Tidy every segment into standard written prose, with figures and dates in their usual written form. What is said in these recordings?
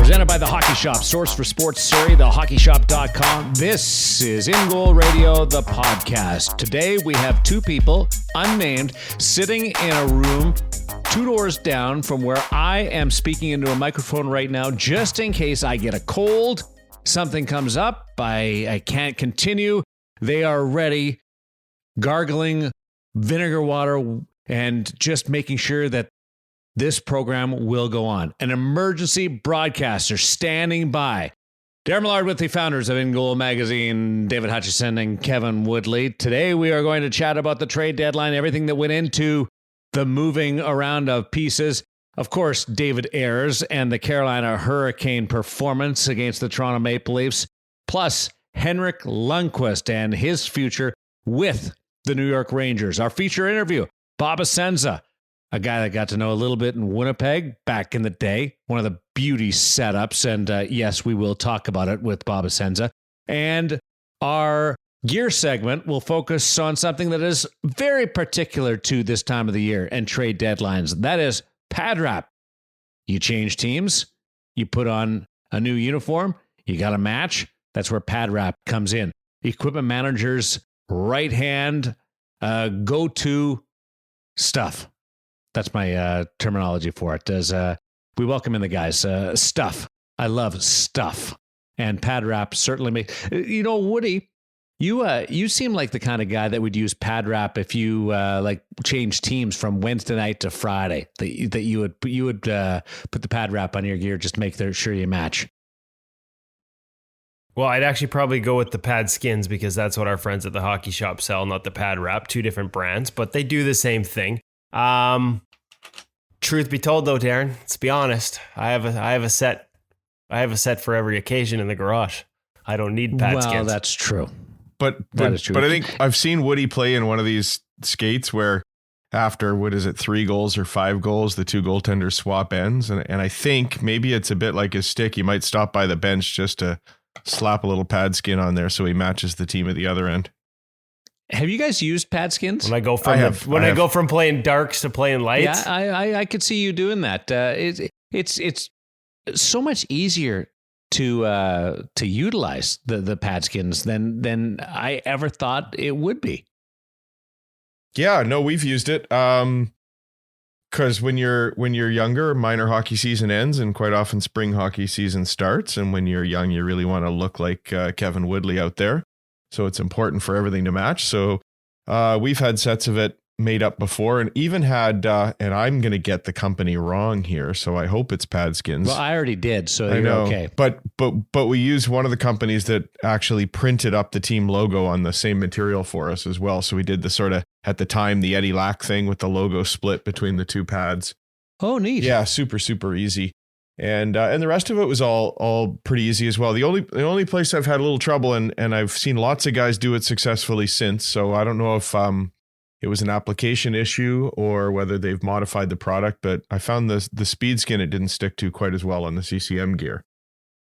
Presented by The Hockey Shop, source for sports Surrey, thehockeyshop.com. This is In Goal Radio, the podcast. Today we have two people, unnamed, sitting in a room 2 doors down from where I am speaking into a microphone right now, just in case I get a cold, something comes up, I can't continue. They are ready, gargling vinegar water and just making sure that this program will go on. An emergency broadcaster standing by. Daren Millard with the founders of In Goal Magazine, David Hutchison and Kevin Woodley. Today we are going to chat about the trade deadline, everything that went into the moving around of pieces. Of course, David Ayres and the Carolina Hurricane performance against the Toronto Maple Leafs, plus Henrik Lundqvist and his future with the New York Rangers. Our feature interview, Bob Essensa, a guy that got to know a little bit in Winnipeg back in the day, one of the beauty setups. And yes, we will talk about it with Bob Essensa. And our gear segment will focus on something that is very particular to this time of the year and trade deadlines. That is pad wrap. You change teams, you put on a new uniform, you got a match. That's where pad wrap comes in. Equipment managers' right hand go-to stuff. That's my terminology for it. We welcome in the guys. Stuff. I love stuff. And pad wrap certainly makes... You know, Woody, you seem like the kind of guy that would use pad wrap if you change teams from Wednesday night to Friday. That you would put the pad wrap on your gear just to make sure you match. Well, I'd actually probably go with the PadSkinz because that's what our friends at the Hockey Shop sell, not the pad wrap. 2 different brands, but they do the same thing. Truth be told, though, Daren, let's be honest. I have a set for every occasion in the garage. I don't need PadSkinz. Well, that's true. But I think I've seen Woody play in one of these skates where after, 3 goals or 5 goals, the 2 goaltenders swap ends. And I think maybe it's a bit like his stick. He might stop by the bench just to slap a little PadSkin on there so he matches the team at the other end. Have you guys used PadSkinz? When I go from playing darks to playing lights? Yeah, I could see you doing that. It's so much easier to utilize the PadSkinz than I ever thought it would be. Yeah, no, we've used it. Because when you're younger, minor hockey season ends, and quite often spring hockey season starts. And when you're young, you really want to look like Kevin Woodley out there. So it's important for everything to match. So we've had sets of it made up before, and even had, and I'm going to get the company wrong here, so I hope it's PadSkinz. Well, I already did, so I know, okay. But we use one of the companies that actually printed up the team logo on the same material for us as well. So we did the sort of, at the time, the Eddie Lack thing with the logo split between the 2 pads. Oh, neat. Yeah, super, super easy. And the rest of it was all pretty easy as well. The only place I've had a little trouble, and I've seen lots of guys do it successfully since, so I don't know if it was an application issue or whether they've modified the product, but I found the speed skin it didn't stick to quite as well on the CCM gear.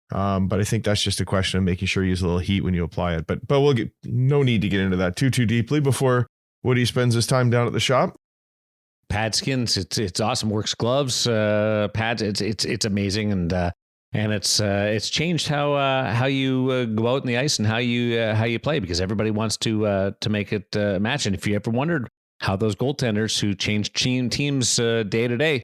But I think that's just a question of making sure you use a little heat when you apply it. But we'll get no need to get into that too deeply before Woody spends his time down at the shop. PadSkinz, it's awesome. Works gloves, pads. It's amazing, and it's changed how you go out in the ice and how you play, because everybody wants to make it match. And if you ever wondered how those goaltenders who change teams day to day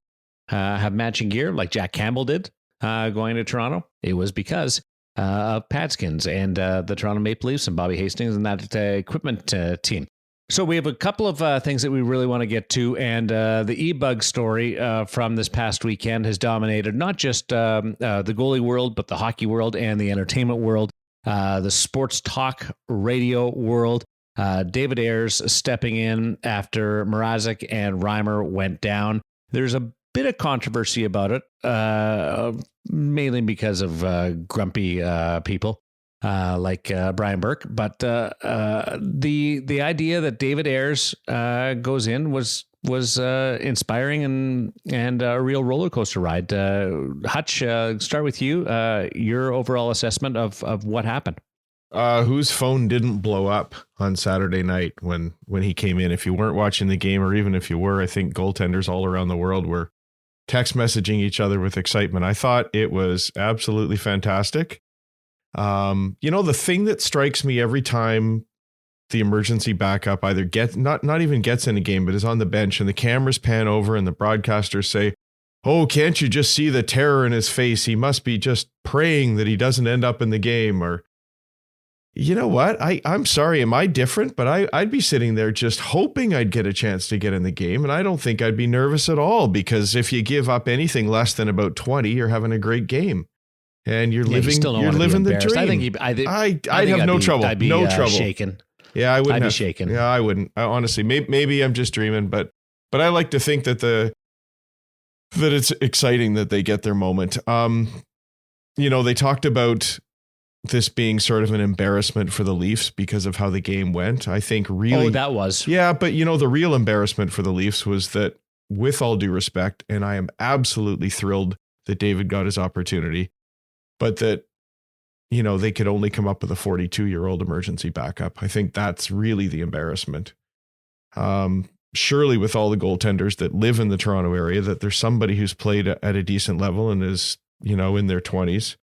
have matching gear, like Jack Campbell did going to Toronto, it was because of PadSkinz and the Toronto Maple Leafs and Bobby Hastings and that equipment team. So we have a couple of things that we really want to get to, and the EBUG story from this past weekend has dominated not just the goalie world, but the hockey world and the entertainment world, the sports talk radio world. David Ayres stepping in after Mrazek and Reimer went down. There's a bit of controversy about it, mainly because of grumpy people. Like Brian Burke, but the idea that David Ayres goes in was inspiring and a real roller coaster ride. Hutch, start with you. Your overall assessment of what happened. Whose phone didn't blow up on Saturday night when he came in? If you weren't watching the game, or even if you were, I think goaltenders all around the world were text messaging each other with excitement. I thought it was absolutely fantastic. The thing that strikes me every time the emergency backup either not even gets in a game, but is on the bench and the cameras pan over and the broadcasters say, "Oh, can't you just see the terror in his face? He must be just praying that he doesn't end up in the game." Or, you know what? I'm sorry. Am I different? But I'd be sitting there just hoping I'd get a chance to get in the game. And I don't think I'd be nervous at all, because if you give up anything less than about 20, you're having a great game. And you're living the dream. I'd have no trouble. I'd be no trouble. shaken. Yeah, I wouldn't. I'd be shaken. Yeah, I wouldn't. Honestly, maybe I'm just dreaming, but I like to think that it's exciting that they get their moment. They talked about this being sort of an embarrassment for the Leafs because of how the game went. I think really. Oh, that was. Yeah, but the real embarrassment for the Leafs was that, with all due respect, and I am absolutely thrilled that David got his opportunity, but that, they could only come up with a 42-year-old emergency backup. I think that's really the embarrassment. Surely with all the goaltenders that live in the Toronto area, that there's somebody who's played at a decent level and is, in their 20s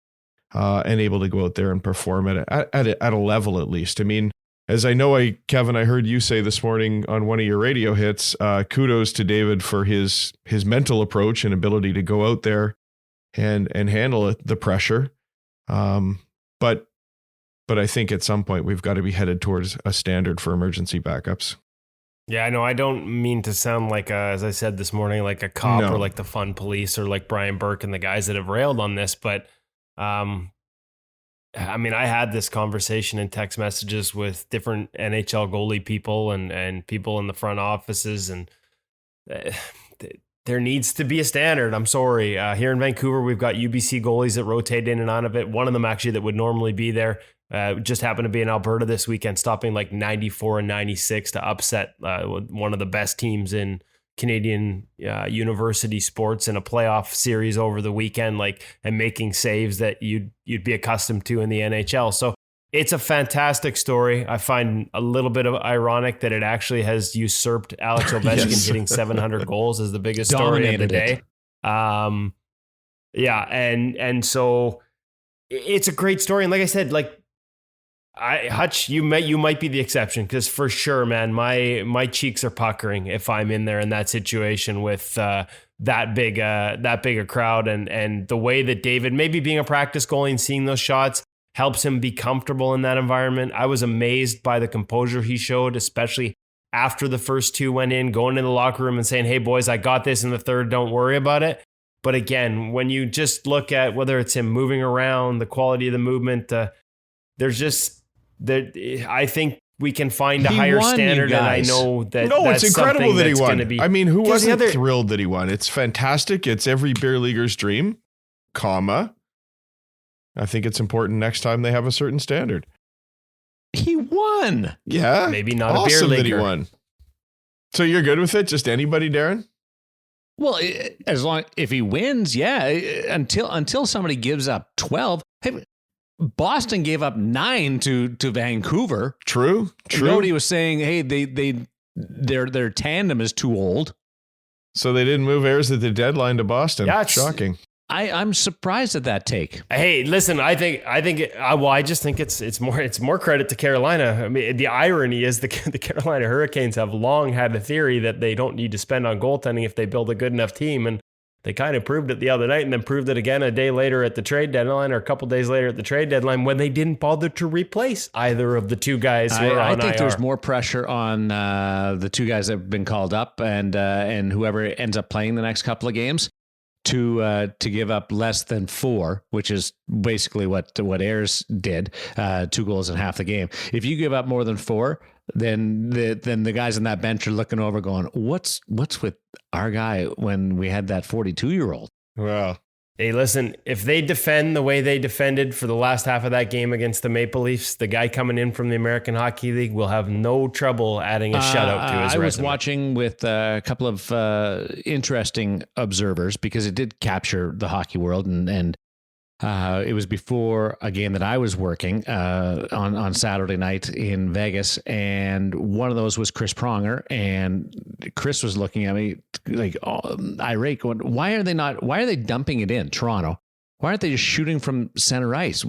and able to go out there and perform at a level at least. I mean, as I know, Kevin, I heard you say this morning on one of your radio hits, kudos to David for his mental approach and ability to go out there and handle the pressure. But I think at some point we've got to be headed towards a standard for emergency backups. Yeah, I know. I don't mean to sound like, as I said this morning, like a cop or like the fun police or like Brian Burke and the guys that have railed on this. But I had this conversation in text messages with different NHL goalie people and people in the front offices, and there needs to be a standard. I'm sorry. Here in Vancouver, we've got UBC goalies that rotate in and out of it. One of them actually that would normally be there just happened to be in Alberta this weekend, stopping like 94 and 96 to upset one of the best teams in Canadian university sports in a playoff series over the weekend, and making saves that you'd be accustomed to in the NHL. So it's a fantastic story. I find a little bit of ironic that it actually has usurped Alex Ovechkin hitting 700 goals as the biggest story of the day. And so it's a great story. And like I said, Hutch, you might be the exception, because for sure, man, my cheeks are puckering if I'm in there in that situation with that big a crowd, and the way that David, maybe being a practice goalie and seeing those shots, helps him be comfortable in that environment. I was amazed by the composure he showed, especially after the first two went in, going in the locker room and saying, "Hey boys, I got this in the third, don't worry about it." But again, when you just look at whether it's him moving around, the quality of the movement, I think we can find a higher standard, and I know that. No, it's incredible that he won. I mean, who wasn't thrilled that he won? It's fantastic. It's every beer leaguer's dream, I think it's important next time they have a certain standard. He won. Yeah. Maybe not awesome a beer leaguer. That he won. So you're good with it? Just anybody, Daren? Well, if he wins, yeah. Until somebody gives up 12. Hey, Boston gave up 9 to Vancouver. True. Nobody was saying, hey, their tandem is too old. So they didn't move Ayres at the deadline to Boston. Yeah, shocking. I'm surprised at that take. Hey, listen, I just think it's more credit to Carolina. I mean, the irony is the Carolina Hurricanes have long had a theory that they don't need to spend on goaltending if they build a good enough team, and they kind of proved it the other night, and then proved it again a day later at the trade deadline, or a couple days later at the trade deadline, when they didn't bother to replace either of the two guys who are on IR. I think there's more pressure on the two guys that have been called up, and whoever ends up playing the next couple of games to give up less than 4, which is basically what Ayres did, 2 goals in half the game. If you give up more than 4, then the guys on that bench are looking over going, what's with our guy when we had that 42-year-old? Well, hey, listen, if they defend the way they defended for the last half of that game against the Maple Leafs, the guy coming in from the American Hockey League will have no trouble adding a shutout to his resume. I was watching with a couple of interesting observers, because it did capture the hockey world, and It was before a game that I was working on Saturday night in Vegas, and one of those was Chris Pronger, and Chris was looking at me like irate, going, "Why are they dumping it in Toronto? Why aren't they just shooting from center ice?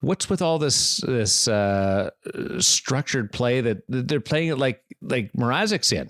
What's with all this structured play that they're playing it like Mrazek's in?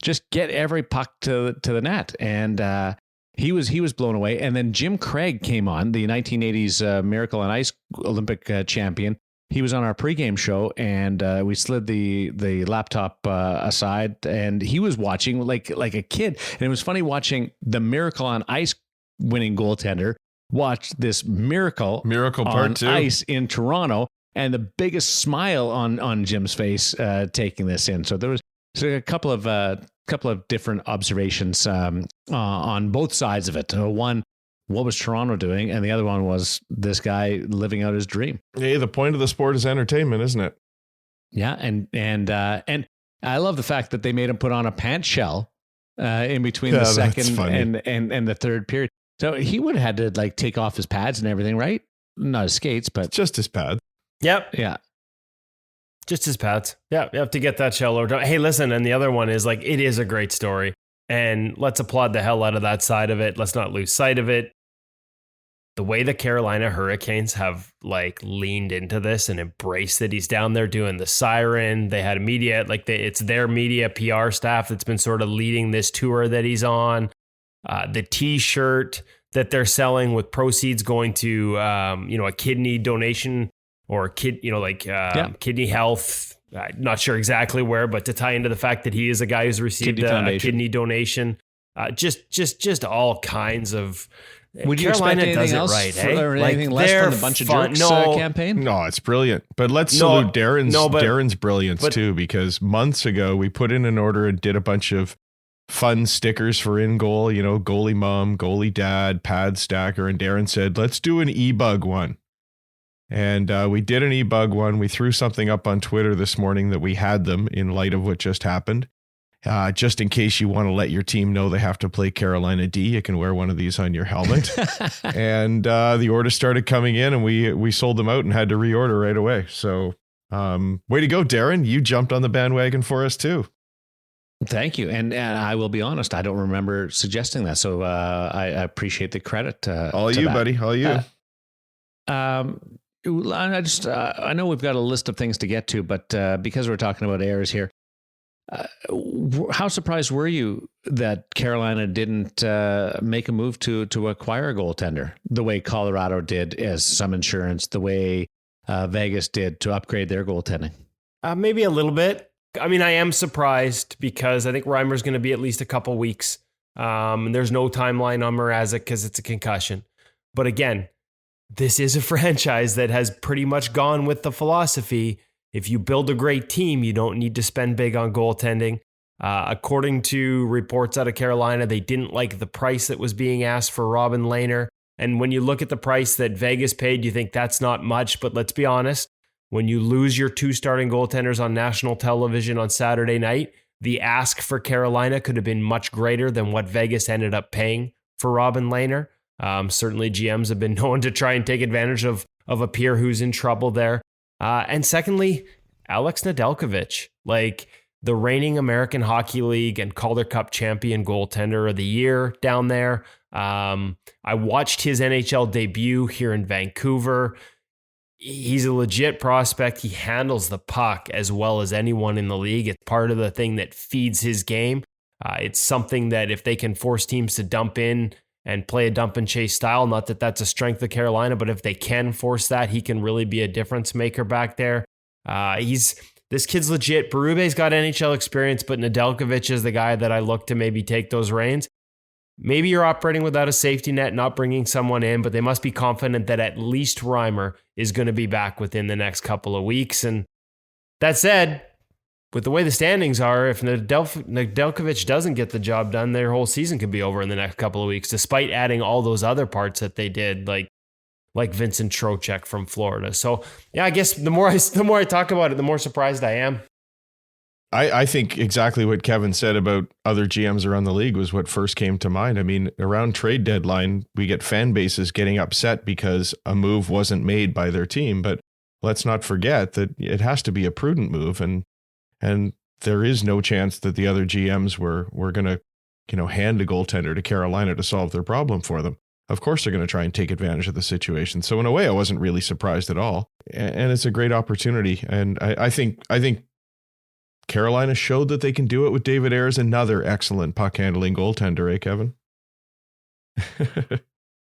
Just get every puck to the net." And he was blown away. And then Jim Craig came on, the 1980s Miracle on Ice Olympic champion. He was on our pregame show, and we slid the laptop aside, and he was watching like a kid. And it was funny watching the Miracle on Ice winning goaltender watch this miracle Part on 2 ice in Toronto, and the biggest smile on Jim's face taking this in. So there was a couple of different observations on both sides of it. One, what was Toronto doing? And the other one was this guy living out his dream. Hey, the point of the sport is entertainment, isn't it? Yeah, and I love the fact that they made him put on a pant shell in between the second and the third period. So he would have had to like take off his pads and everything, right? Not his skates, but Just his pad. Yep. Yeah. Just his pads. Yeah, you have to get that shell over. Hey, listen, and the other one is like, it is a great story. And let's applaud the hell out of that side of it. Let's not lose sight of it. The way the Carolina Hurricanes have like leaned into this and embraced that he's down there doing the siren. They had media, it's their media PR staff that's been sort of leading this tour that he's on. The T-shirt that they're selling with proceeds going to, a kidney donation or kidney health. Not sure exactly where, but to tie into the fact that he is a guy who's received a kidney donation. Just all kinds of. Would you expect anything else or anything less from the Bunch of Jerks campaign? No, it's brilliant. But let's salute Daren's brilliance too, because months ago we put in an order and did a bunch of fun stickers for in goal, goalie mom, goalie dad, pad stacker, and Daren said, let's do an EBUG one. And we did an EBUG one. We threw something up on Twitter this morning that we had them in light of what just happened. Just in case you want to let your team know they have to play Carolina D, you can wear one of these on your helmet. And the orders started coming in, and we sold them out and had to reorder right away. So way to go, Daren. You jumped on the bandwagon for us too. Thank you. And I will be honest, I don't remember suggesting that. So I appreciate the credit. All you, buddy. All you. I know we've got a list of things to get to, but because we're talking about Ayres here, how surprised were you that Carolina didn't make a move to acquire a goaltender the way Colorado did as some insurance, the way Vegas did to upgrade their goaltending? Maybe a little bit. I mean, I am surprised because I think Reimer's going to be at least a couple weeks. There's no timeline on Mrazek because it's a concussion. But again, this is a franchise that has pretty much gone with the philosophy. If you build a great team, you don't need to spend big on goaltending. According to reports out of Carolina, they didn't like the price that was being asked for Robin Lehner. And when you look at the price that Vegas paid, you think that's not much. But let's be honest, when you lose your two starting goaltenders on national television on Saturday night, the ask for Carolina could have been much greater than what Vegas ended up paying for Robin Lehner. Certainly GMs have been known to try and take advantage of a peer who's in trouble there. And secondly, Alex Nedeljkovic, like the reigning American Hockey League and Calder Cup champion goaltender of the year down there. I watched his NHL debut here in Vancouver. He's a legit prospect. He handles the puck as well as anyone in the league. It's part of the thing that feeds his game. It's something that if they can force teams to dump in and play a dump and chase style, not that that's a strength of Carolina, but if they can force that, he can really be a difference maker back there. This kid's legit. Berube's got NHL experience, but Nedeljkovic is the guy that I look to maybe take those reins. Maybe you're operating without a safety net, not bringing someone in, but they must be confident that at least Reimer is going to be back within the next couple of weeks. And that said, with the way the standings are, if Nedeljkovic doesn't get the job done, their whole season could be over in the next couple of weeks, despite adding all those other parts that they did, like Vincent Trocheck from Florida. So yeah, I guess the more I talk about it, the more surprised I am. I think exactly what Kevin said about other GMs around the league was what first came to mind. I mean, around trade deadline, we get fan bases getting upset because a move wasn't made by their team. But let's not forget that it has to be a prudent move, and there is no chance that the other GMs were going to, hand a goaltender to Carolina to solve their problem for them. Of course, they're going to try and take advantage of the situation. So in a way, I wasn't really surprised at all, and it's a great opportunity. And I think Carolina showed that they can do it with David Ayres, another excellent puck handling goaltender, Kevin?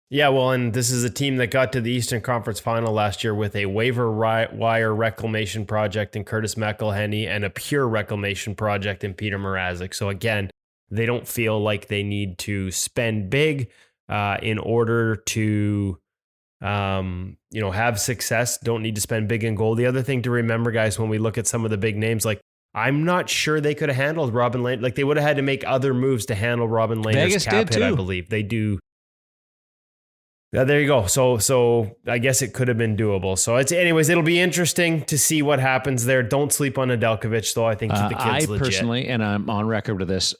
Yeah, well, and this is a team that got to the Eastern Conference Final last year with a waiver wire reclamation project in Curtis McElhenney and a pure reclamation project in Peter Mrazek. So again, they don't feel like they need to spend big in order to have success. Don't need to spend big in goal. The other thing to remember, guys, when we look at some of the big names, like I'm not sure they could have handled Robin Lehner. Like they would have had to make other moves to handle Robin Lehner's cap hit, I believe. They do. Yeah, there you go. So I guess it could have been doable. So it'll be interesting to see what happens there. Don't sleep on Nedeljkovic, though. I think the kid's legit. I personally, and I'm on record with this,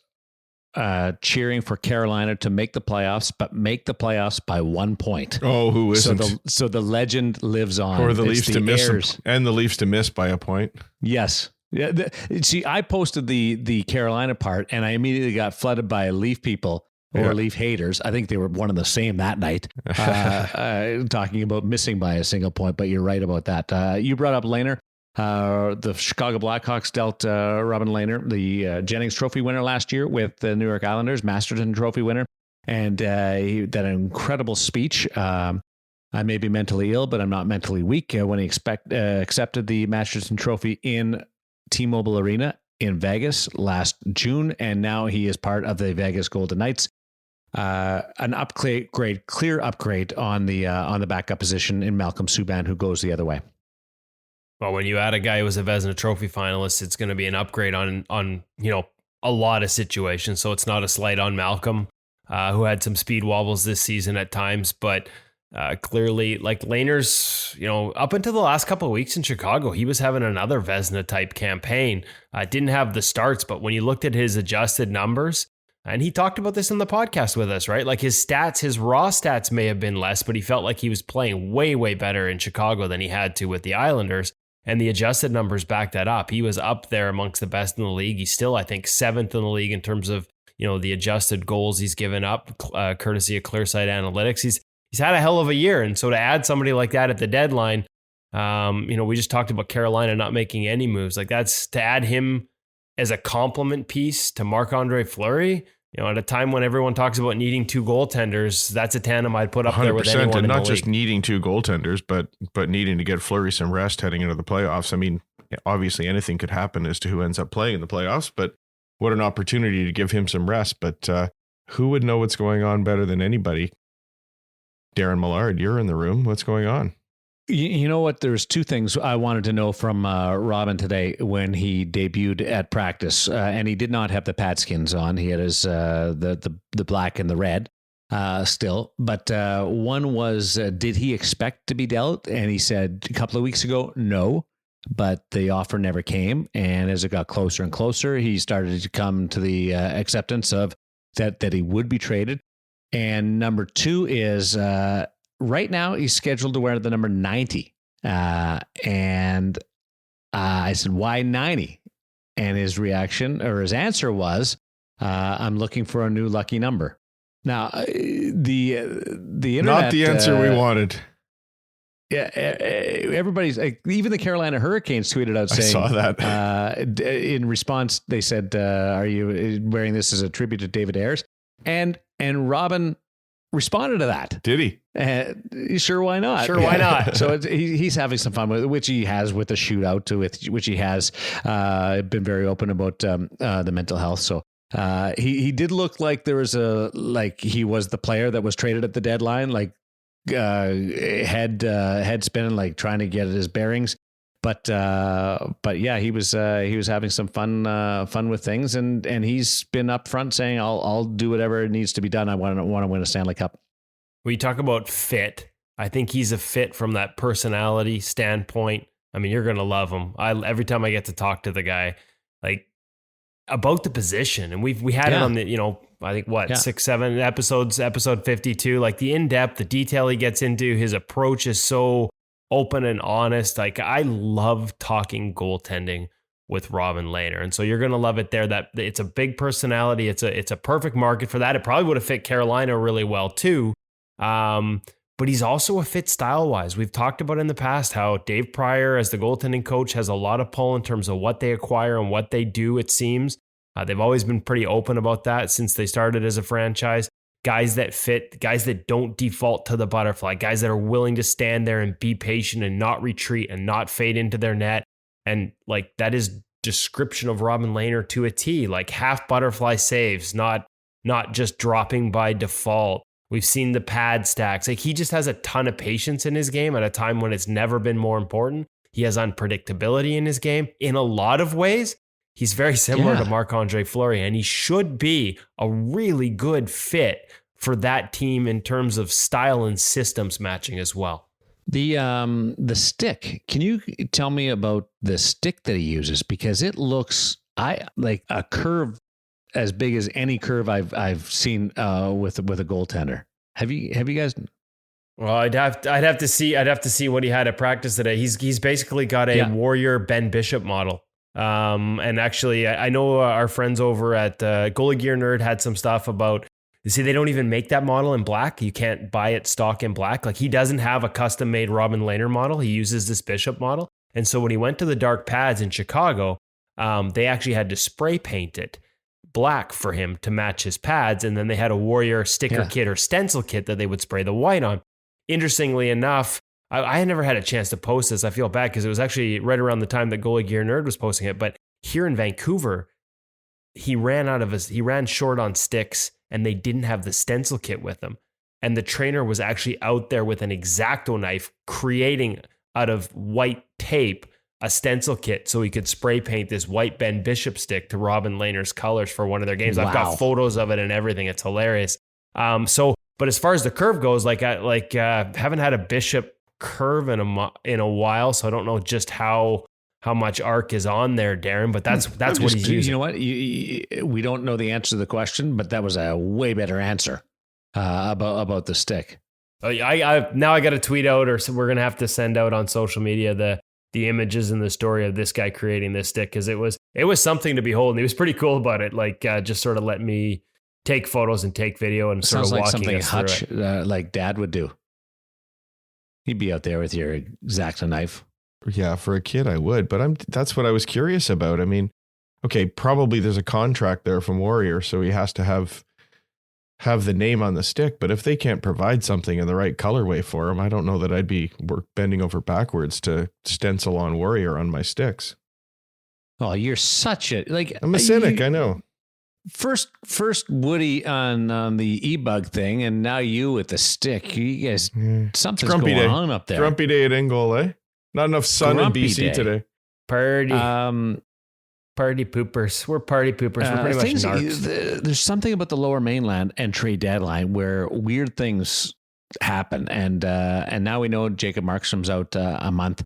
cheering for Carolina to make the playoffs, but make the playoffs by 1 point. Oh, who isn't? So the legend lives on. Or the Leafs to miss, and the Leafs to miss by a point. Yes. Yeah. See, I posted the Carolina part, and I immediately got flooded by Leaf people. Or Leaf haters. I think they were one and the same that night, talking about missing by a single point, but you're right about that. You brought up Lehner. The Chicago Blackhawks dealt Robin Lehner, the Jennings Trophy winner last year with the New York Islanders, Masterton Trophy winner, and he did an incredible speech. I may be mentally ill, but I'm not mentally weak when he accepted the Masterton Trophy in T-Mobile Arena in Vegas last June, and now he is part of the Vegas Golden Knights. An clear upgrade on the backup position in Malcolm Subban, who goes the other way. Well, when you add a guy who was a Vezina Trophy finalist, it's going to be an upgrade on a lot of situations. So it's not a slight on Malcolm, who had some speed wobbles this season at times, but clearly, like Lehner's, up until the last couple of weeks in Chicago, he was having another Vezina type campaign. Didn't have the starts, but when you looked at his adjusted numbers. And he talked about this in the podcast with us, right? Like his raw stats may have been less, but he felt like he was playing way, way better in Chicago than he had to with the Islanders. And the adjusted numbers back that up. He was up there amongst the best in the league. He's still, I think, 7th in the league in terms of, the adjusted goals he's given up, courtesy of Clearsight Analytics. He's had a hell of a year. And so to add somebody like that at the deadline, we just talked about Carolina not making any moves. Like that's to add him as a complement piece to Marc-Andre Fleury. At a time when everyone talks about needing two goaltenders, that's a tandem I'd put up there with anyone in the league. And not just needing two goaltenders, but needing to get Fleury some rest heading into the playoffs. I mean, obviously anything could happen as to who ends up playing in the playoffs, but what an opportunity to give him some rest. But who would know what's going on better than anybody? Daren Millard, you're in the room. What's going on? You know what? There's two things I wanted to know from Robin today when he debuted at practice, and he did not have the PadSkinz on. He had his the black and the red still. But one was, did he expect to be dealt? And he said a couple of weeks ago, no. But the offer never came, and as it got closer and closer, he started to come to the acceptance of that he would be traded. And number two is. Right now, he's scheduled to wear the number 90. And I said, why 90? And his reaction or his answer was, I'm looking for a new lucky number. Now, the internet... Not the answer we wanted. Yeah, everybody's like, even the Carolina Hurricanes tweeted out saying, I saw that. In response, they said, are you wearing this as a tribute to David Ayres? And Robin responded to that. Did he? Sure, why not? Sure, why not? So he's having some fun with it, which he has with the shootout, which he has been very open about the mental health. So he did look like there was he was the player that was traded at the deadline, like head spinning, like trying to get his bearings. But yeah, he was having some fun with things, and he's been upfront saying, I'll do whatever needs to be done. I want to win a Stanley Cup. We talk about fit. I think he's a fit from that personality standpoint. I mean, you're going to love him. Every time I get to talk to the guy, like about the position. And we had it on the, you know, I think 6, 7 episodes, episode 52, like the in-depth, the detail he gets into, his approach is so open and honest. Like I love talking goaltending with Robin Lehner. And so you're going to love it there. That it's a big personality. It's a perfect market for that. It probably would have fit Carolina really well too. But he's also a fit style-wise. We've talked about in the past how Dave Pryor, as the goaltending coach, has a lot of pull in terms of what they acquire and what they do, it seems. They've always been pretty open about that since they started as a franchise. Guys that fit, guys that don't default to the butterfly, guys that are willing to stand there and be patient and not retreat and not fade into their net. And like that is description of Robin Lehner to a T, like half butterfly saves, not just dropping by default. We've seen the pad stacks. Like he just has a ton of patience in his game at a time when it's never been more important. He has unpredictability in his game. In a lot of ways, he's very similar to Marc-Andre Fleury, and he should be a really good fit for that team in terms of style and systems matching as well. The stick. Can you tell me about the stick that he uses? Because it looks like a curve as big as any curve I've seen with a goaltender. Have you guys? Well, I'd have to see what he had at practice today. He's basically got a Warrior Ben Bishop model. And actually, I know our friends over at Goalie Gear Nerd had some stuff about. You see, they don't even make that model in black. You can't buy it stock in black. Like he doesn't have a custom made Robin Lehner model. He uses this Bishop model. And so when he went to the dark pads in Chicago, they actually had to spray paint it black for him to match his pads. And then they had a Warrior sticker kit or stencil kit that they would spray the white on. Interestingly enough, I had never had a chance to post this. I feel bad because it was actually right around the time that Goalie Gear Nerd was posting it. But here in Vancouver, he ran short on sticks and they didn't have the stencil kit with them. And the trainer was actually out there with an X-Acto knife creating out of white tape a stencil kit so he could spray paint this white Ben Bishop stick to Robin Lehner's colors for one of their games. Wow. I've got photos of it and everything. It's hilarious. But as far as the curve goes, haven't had a Bishop curve in a while, so I don't know just how much arc is on there, Daren. But that's what he's using. You know what? We don't know the answer to the question, but that was a way better answer about the stick. I got to tweet out, or we're gonna have to send out on social media the images and the story of this guy creating this stick, because it was something to behold, and he was pretty cool about it. Just sort of let me take photos and take video and sort of like walking something us Hutch through it. Like Dad would do. He'd be out there with your X-Acto knife. Yeah, for a kid, I would. But that's what I was curious about. I mean, okay, probably there's a contract there from Warrior, so he has to have the name on the stick. But if they can't provide something in the right colorway for him, I don't know that I'd be bending over backwards to stencil on Warrior on my sticks. Oh, you're such a I'm a cynic. I know. First Woody on the EBUG thing, and now you with the stick. You guys, something's going on up there. Grumpy day at Ingle, eh? Not enough sun in BC today. Party poopers. We're party poopers. We're pretty much narcs. There's something about the Lower Mainland and trade deadline where weird things happen, and now we know Jacob Markstrom's out a month.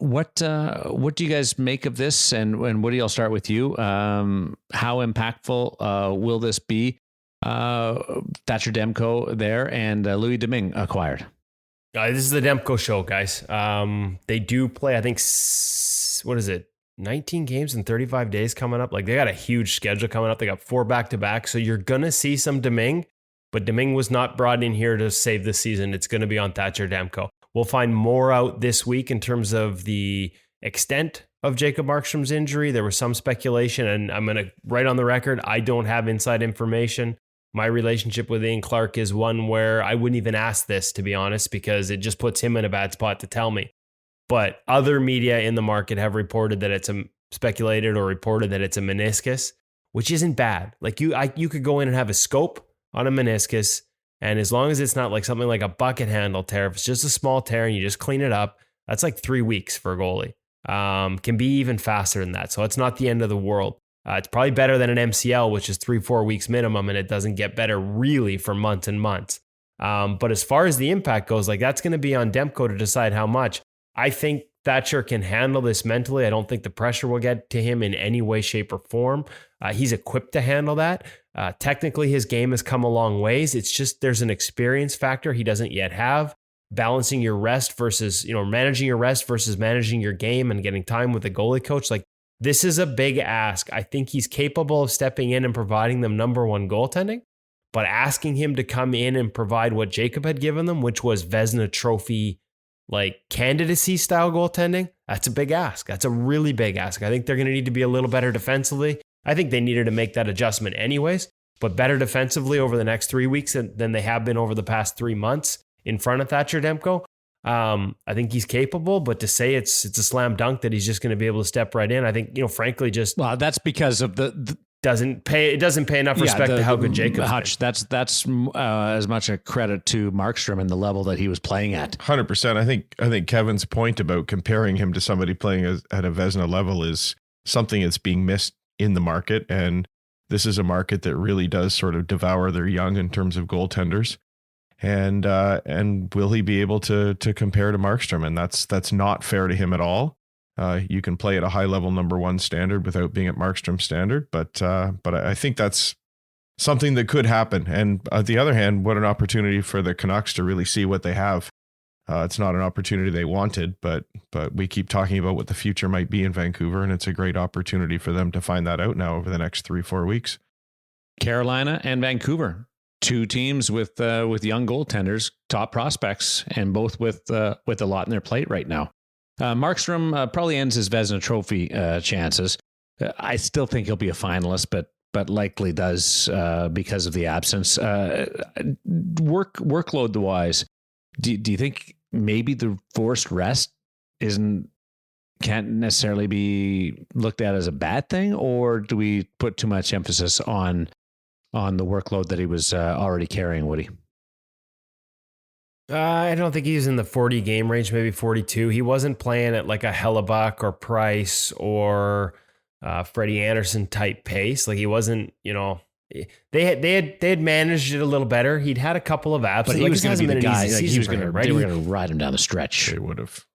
What do you guys make of this? And Woody, I'll start with you. How impactful will this be? Thatcher Demko there and Louis Domingue acquired. This is the Demko show, guys. They do play, I think, 19 games in 35 days coming up. Like they got a huge schedule coming up. They got 4 back-to-back. So you're going to see some Domingue, but Domingue was not brought in here to save the season. It's going to be on Thatcher Demko. We'll find more out this week in terms of the extent of Jacob Markstrom's injury. There was some speculation, and I'm going to write on the record, I don't have inside information. My relationship with Ian Clark is one where I wouldn't even ask this, to be honest, because it just puts him in a bad spot to tell me. But other media in the market have reported that it's speculated or reported that it's a meniscus, which isn't bad. Like you could go in and have a scope on a meniscus, and as long as it's not like something like a bucket handle tear, if it's just a small tear and you just clean it up, that's like 3 weeks for a goalie. Can be even faster than that. So it's not the end of the world. It's probably better than an MCL, which is 3-4 weeks minimum, and it doesn't get better really for months and months. But as far as the impact goes, like that's going to be on Demko to decide how much. I think Thatcher can handle this mentally. I don't think the pressure will get to him in any way, shape, or form. He's equipped to handle that. Technically, his game has come a long ways. It's just there's an experience factor he doesn't yet have. Balancing your rest versus, managing your rest versus managing your game and getting time with the goalie coach. Like, this is a big ask. I think he's capable of stepping in and providing them number one goaltending, but asking him to come in and provide what Jacob had given them, which was Vezina Trophy, like candidacy style goaltending, that's a big ask. That's a really big ask. I think they're going to need to be a little better defensively. I think they needed to make that adjustment anyways, but better defensively over the next 3 weeks than they have been over the past 3 months in front of Thatcher Demko. I think he's capable, but to say it's a slam dunk that he's just going to be able to step right in, I think, frankly, just that's because of the doesn't pay enough respect to how good Jacob Hutch. That's as much a credit to Markstrom and the level that he was playing at. 100%. I think Kevin's point about comparing him to somebody playing at a Vezina level is something that's being missed in the market, and this is a market that really does sort of devour their young in terms of goaltenders. And will he be able to compare to Markstrom? And that's not fair to him at all. You can play at a high level number one standard without being at Markstrom's standard, but I think that's something that could happen. And on the other hand, what an opportunity for the Canucks to really see what they have. It's not an opportunity they wanted, but we keep talking about what the future might be in Vancouver, and it's a great opportunity for them to find that out now over the next 3-4 weeks. Carolina and Vancouver, two teams with young goaltenders, top prospects, and both with a lot in their plate right now. Markstrom probably ends his Vezina Trophy chances. I still think he'll be a finalist, but likely does because of the absence. Workload wise, do you think maybe the forced rest can't necessarily be looked at as a bad thing, or do we put too much emphasis on the workload that he was already carrying, Woody? I don't think he's in the 40 game range, maybe 42. He wasn't playing at like a Hellebuck or Price or Freddie Anderson type pace. Like he wasn't, they had managed it a little better. He'd had a couple of abs, but he was going to be the guy. Like he was going to, they were going to ride him down the stretch. They would have.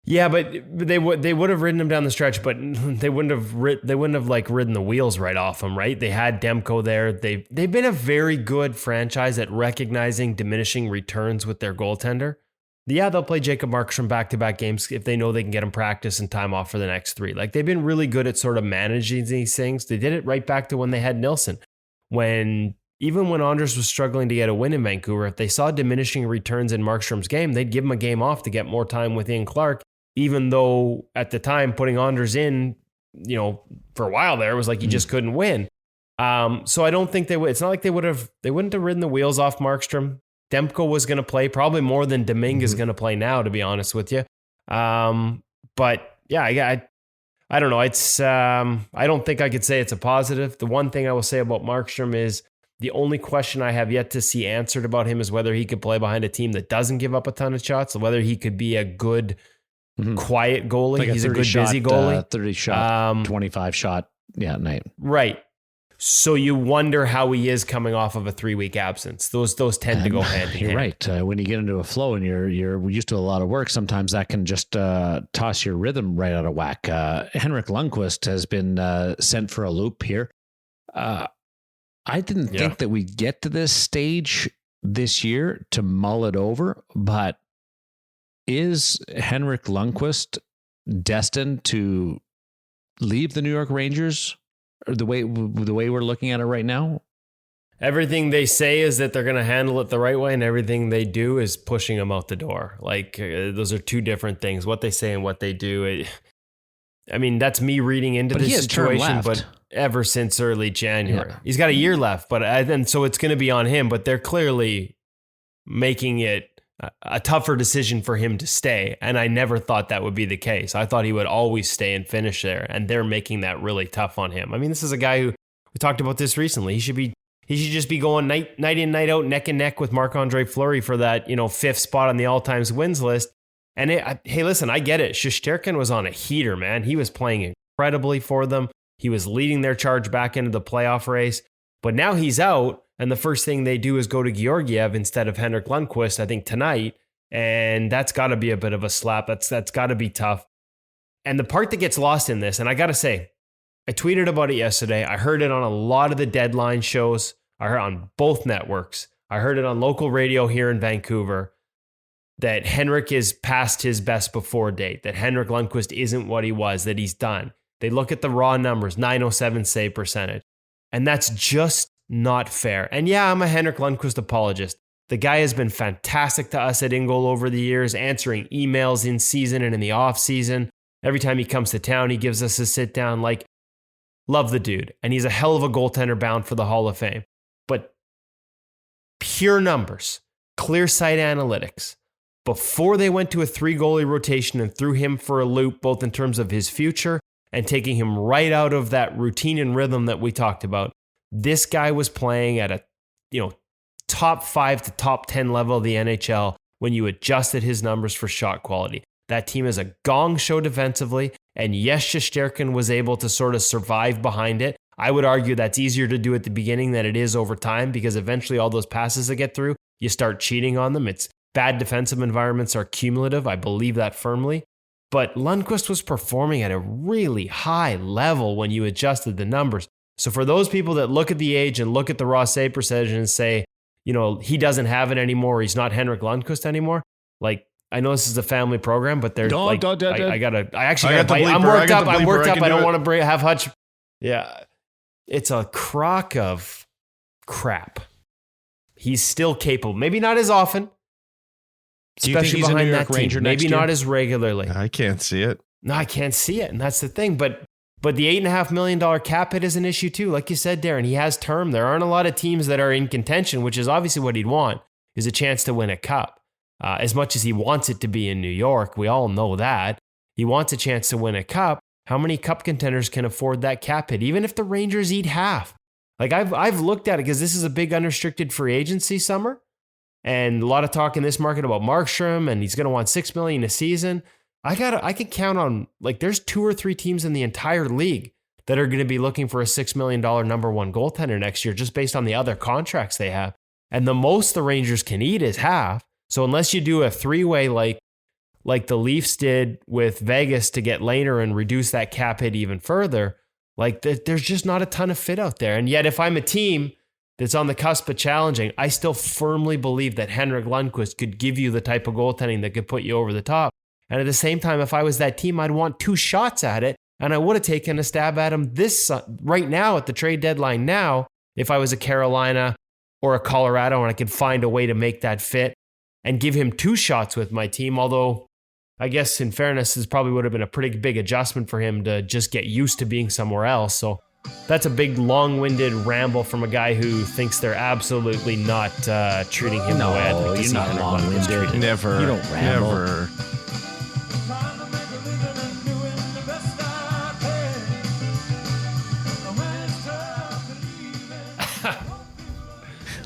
Yeah, but they would have ridden him down the stretch, but they wouldn't have ridden the wheels right off him, right? They had Demko there. They've been a very good franchise at recognizing diminishing returns with their goaltender. Yeah, they'll play Jacob Markstrom back-to-back games if they know they can get him practice and time off for the next 3. Like they've been really good at sort of managing these things. They did it right back to when they had Nilsson. Even when Anders was struggling to get a win in Vancouver, if they saw diminishing returns in Markstrom's game, they'd give him a game off to get more time with Ian Clark. Even though at the time putting Anders in, for a while there was like you just couldn't win. So I don't think they would. It's not like they wouldn't have ridden the wheels off Markstrom. Demko was going to play probably more than Domingue is going to play now, to be honest with you. But yeah, I don't know. It's I don't think I could say it's a positive. The one thing I will say about Markstrom is the only question I have yet to see answered about him is whether he could play behind a team that doesn't give up a ton of shots, whether he could be a good quiet goalie. Like he's a good busy goalie. 30 shot, 25 shot night. Right. So you wonder how he is coming off of a 3-week absence. Those tend to go hand in hand. You're right. When you get into a flow and you're used to a lot of work, sometimes that can just toss your rhythm right out of whack. Henrik Lundqvist has been sent for a loop here. I didn't think that we'd get to this stage this year to mull it over, but is Henrik Lundqvist destined to leave the New York Rangers the way we're looking at it right now? Everything they say is that they're going to handle it the right way, and everything they do is pushing them out the door. Like those are two different things. What they say and what they do. That's me reading into the situation, but ever since early January, he's got a year left. But so it's going to be on him. But they're clearly making it a tougher decision for him to stay. And I never thought that would be the case. I thought he would always stay and finish there. And they're making that really tough on him. This is a guy who, we talked about this recently. He should just be going night in, night out, neck and neck with Marc-Andre Fleury for that, 5th spot on the all-time wins list. And hey, listen, I get it. Shesterkin was on a heater, man. He was playing incredibly for them. He was leading their charge back into the playoff race. But now he's out. And the first thing they do is go to Georgiev instead of Henrik Lundqvist, I think tonight. And that's got to be a bit of a slap. That's got to be tough. And the part that gets lost in this, and I got to say, I tweeted about it yesterday. I heard it on a lot of the deadline shows. I heard on both networks. I heard it on local radio here in Vancouver that Henrik is past his best before date, that Henrik Lundqvist isn't what he was, that he's done. They look at the raw numbers, 907 save percentage. And that's just not fair. And yeah, I'm a Henrik Lundqvist apologist. The guy has been fantastic to us at InGoal over the years, answering emails in season and in the off season. Every time he comes to town, he gives us a sit down. Like, love the dude. And he's a hell of a goaltender bound for the Hall of Fame. But pure numbers, clear sight analytics, before they went to a 3-goalie rotation and threw him for a loop, both in terms of his future and taking him right out of that routine and rhythm that we talked about, this guy was playing at a, top 5 to top 10 level of the NHL when you adjusted his numbers for shot quality. That team is a gong show defensively, and yes, Shesterkin was able to sort of survive behind it. I would argue that's easier to do at the beginning than it is over time, because eventually all those passes that get through, you start cheating on them. It's bad defensive environments are cumulative. I believe that firmly. But Lundqvist was performing at a really high level when you adjusted the numbers. So for those people that look at the age and look at the raw save percentage and say, he doesn't have it anymore, he's not Henrik Lundqvist anymore. Like, I know this is a family program, but there's I'm worked up. I don't want to have Hutch. Yeah. It's a crock of crap. He's still capable. Maybe not as often. Especially behind that team. Maybe not as regularly. I can't see it. No, I can't see it. And that's the thing. But the $8.5 million cap hit is an issue too. Like you said, Darren, he has term. There aren't a lot of teams that are in contention, which is obviously what he'd want, is a chance to win a cup. As much as he wants it to be in New York, we all know that. He wants a chance to win a cup. How many cup contenders can afford that cap hit, even if the Rangers eat half? Like, I've looked at it because this is a big unrestricted free agency summer. And a lot of talk in this market about Markstrom, and he's going to want $6 million a season. I could count on, like, there's 2 or 3 teams in the entire league that are going to be looking for a $6 million number one goaltender next year, just based on the other contracts they have. And the most the Rangers can eat is half. So unless you do a 3-way like the Leafs did with Vegas to get Lehner and reduce that cap hit even further, like there's just not a ton of fit out there. And yet if I'm a team that's on the cusp of challenging, I still firmly believe that Henrik Lundqvist could give you the type of goaltending that could put you over the top. And at the same time, if I was that team, I'd want 2 shots at it, and I would have taken a stab at him right now at the trade deadline now, if I was a Carolina or a Colorado and I could find a way to make that fit and give him 2 shots with my team. Although I guess in fairness, this probably would have been a pretty big adjustment for him to just get used to being somewhere else. So that's a big long-winded ramble from a guy who thinks they're absolutely not treating him the way I'd like to see Henrik Lundqvist treated. Never. You don't ramble. Never.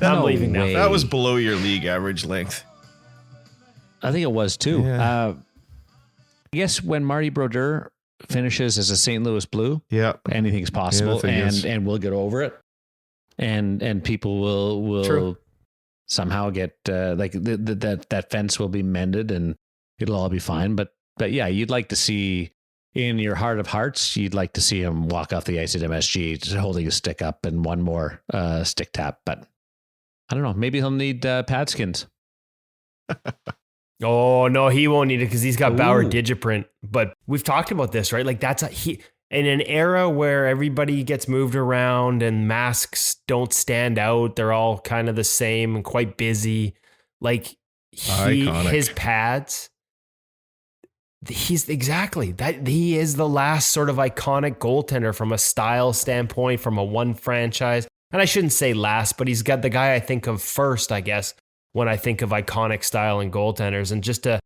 I'm leaving now. That was below your league average length. I think it was too. Yeah. I guess when Marty Brodeur finishes as a St. Louis Blue, anything's possible, and we'll get over it, and people will somehow get that fence will be mended and it'll all be fine. But yeah, you'd like to see, in your heart of hearts, you'd like to see him walk off the ice at MSG just holding his stick up and one more stick tap. But I don't know. Maybe he'll need PadSkinz. Oh, no, he won't need it because he's got Bauer Digiprint. But we've talked about this, right? Like, in an era where everybody gets moved around and masks don't stand out, they're all kind of the same and quite busy. Like, his pads, he's exactly that. He is the last sort of iconic goaltender from a style standpoint, from a one franchise. And I shouldn't say last, but he's got the guy I think of first, I guess, when I think of iconic style and goaltenders. And just to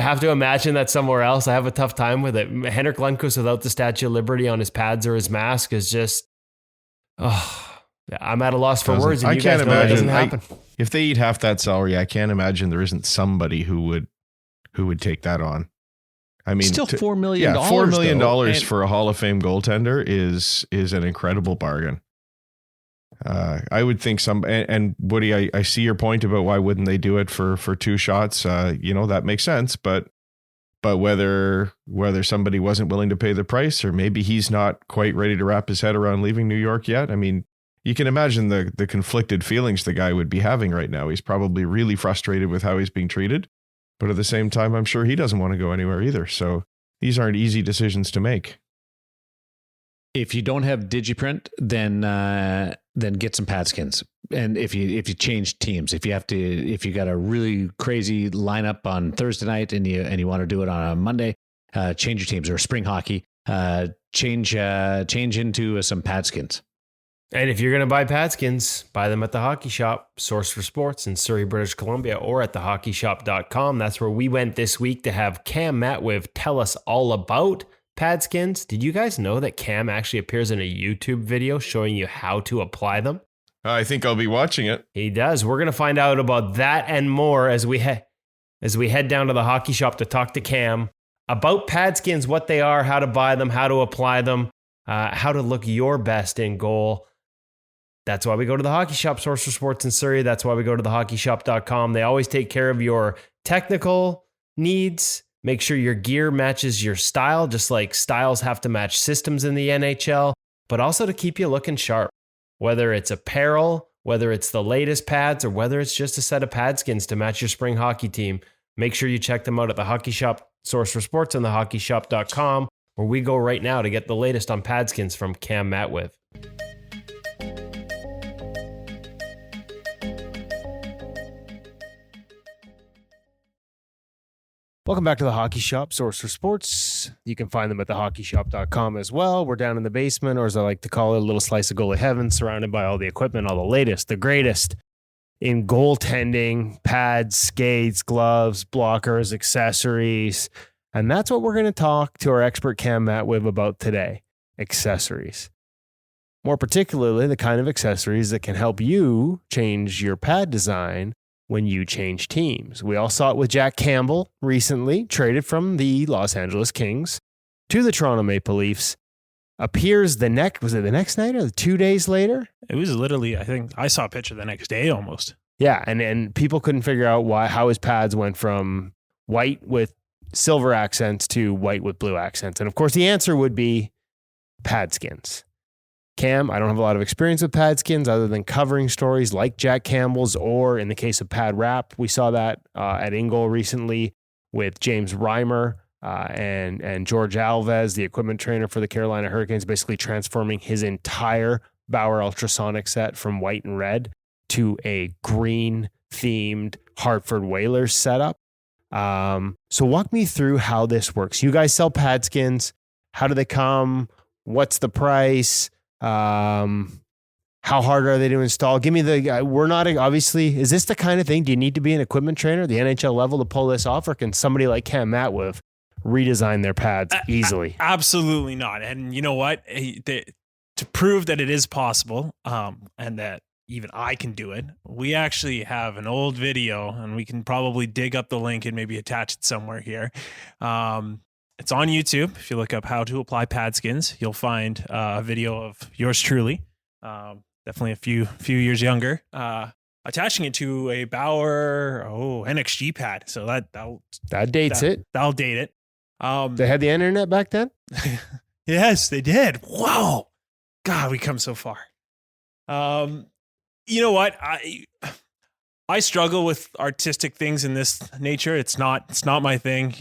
have to imagine that somewhere else, I have a tough time with it. Henrik Lundqvist without the Statue of Liberty on his pads or his mask is just, I'm at a loss for words. And I can't imagine. Happen. If they eat half that salary, I can't imagine there isn't somebody who would take that on. I mean, still $4 million. Yeah, $4 million for a Hall of Fame goaltender is an incredible bargain. I would think and Woody, I see your point about why wouldn't they do it for 2 shots? That makes sense, but whether somebody wasn't willing to pay the price, or maybe he's not quite ready to wrap his head around leaving New York yet. I mean, you can imagine the conflicted feelings the guy would be having right now. He's probably really frustrated with how he's being treated, but at the same time, I'm sure he doesn't want to go anywhere either. So these aren't easy decisions to make. If you don't have Digiprint, then get some PadSkinz. And if you change teams, if you got a really crazy lineup on Thursday night and you want to do it on a Monday, change your teams, or spring hockey, change into some PadSkinz. And if you're going to buy PadSkinz, buy them at the Hockey Shop, source for sports in Surrey, British Columbia, or at thehockeyshop.com. That's where we went this week to have Cam Matwiv tell us all about PadSkinz. Did you guys know that Cam actually appears in a YouTube video showing you how to apply them? I think I'll be watching it. He does. We're going to find out about that and more as we head down to the Hockey Shop to talk to Cam about PadSkinz, what they are, how to buy them, how to apply them, how to look your best in goal. That's why we go to the Hockey Shop, source for sports in Surrey. That's why we go to thehockeyshop.com. They always take care of your technical needs. Make sure your gear matches your style, just like styles have to match systems in the NHL, but also to keep you looking sharp. Whether it's apparel, whether it's the latest pads, or whether it's just a set of PadSkinz to match your spring hockey team, make sure you check them out at the Hockey Shop, source for sports, and thehockeyshop.com, where we go right now to get the latest on PadSkinz from Cam Matwiv. Welcome back to the Hockey Shop, source for sports. You can find them at thehockeyshop.com as well. We're down in the basement, or as I like to call it, a little slice of goalie heaven, surrounded by all the equipment, all the latest, the greatest in goaltending, pads, skates, gloves, blockers, accessories. And that's what we're going to talk to our expert Cam Matwiv about today, accessories. More particularly, the kind of accessories that can help you change your pad design when you change teams. We all saw it with Jack Campbell recently, traded from the Los Angeles Kings to the Toronto Maple Leafs. Appears the next night or 2 days later? It was literally, I think I saw a picture the next day almost. Yeah, and people couldn't figure out how his pads went from white with silver accents to white with blue accents. And of course, the answer would be PadSkinz. Cam, I don't have a lot of experience with PadSkinz other than covering stories like Jack Campbell's, or in the case of Pad Wrap, we saw that at InGoal recently with James Reimer and George Alves, the equipment trainer for the Carolina Hurricanes, basically transforming his entire Bauer Ultrasonic set from white and red to a green-themed Hartford Whalers setup. So walk me through how this works. You guys sell PadSkinz. How do they come? What's the price? How hard are they to install? Give me we're not, obviously, is this the kind of thing, do you need to be an equipment trainer at the NHL level to pull this off, or can somebody like Cam Matwiv redesign their pads easily? Absolutely not. And you know what? To prove that it is possible, and that even I can do it, we actually have an old video, and we can probably dig up the link and maybe attach it somewhere here. It's on YouTube. If you look up how to apply PadSkinz, you'll find a video of yours truly, definitely a few years younger, attaching it to a Bauer NXG pad. So that dates it. That'll date it. They had the internet back then? Yes, they did. Wow. God, we come so far. You know what? I struggle with artistic things in this nature. It's not my thing.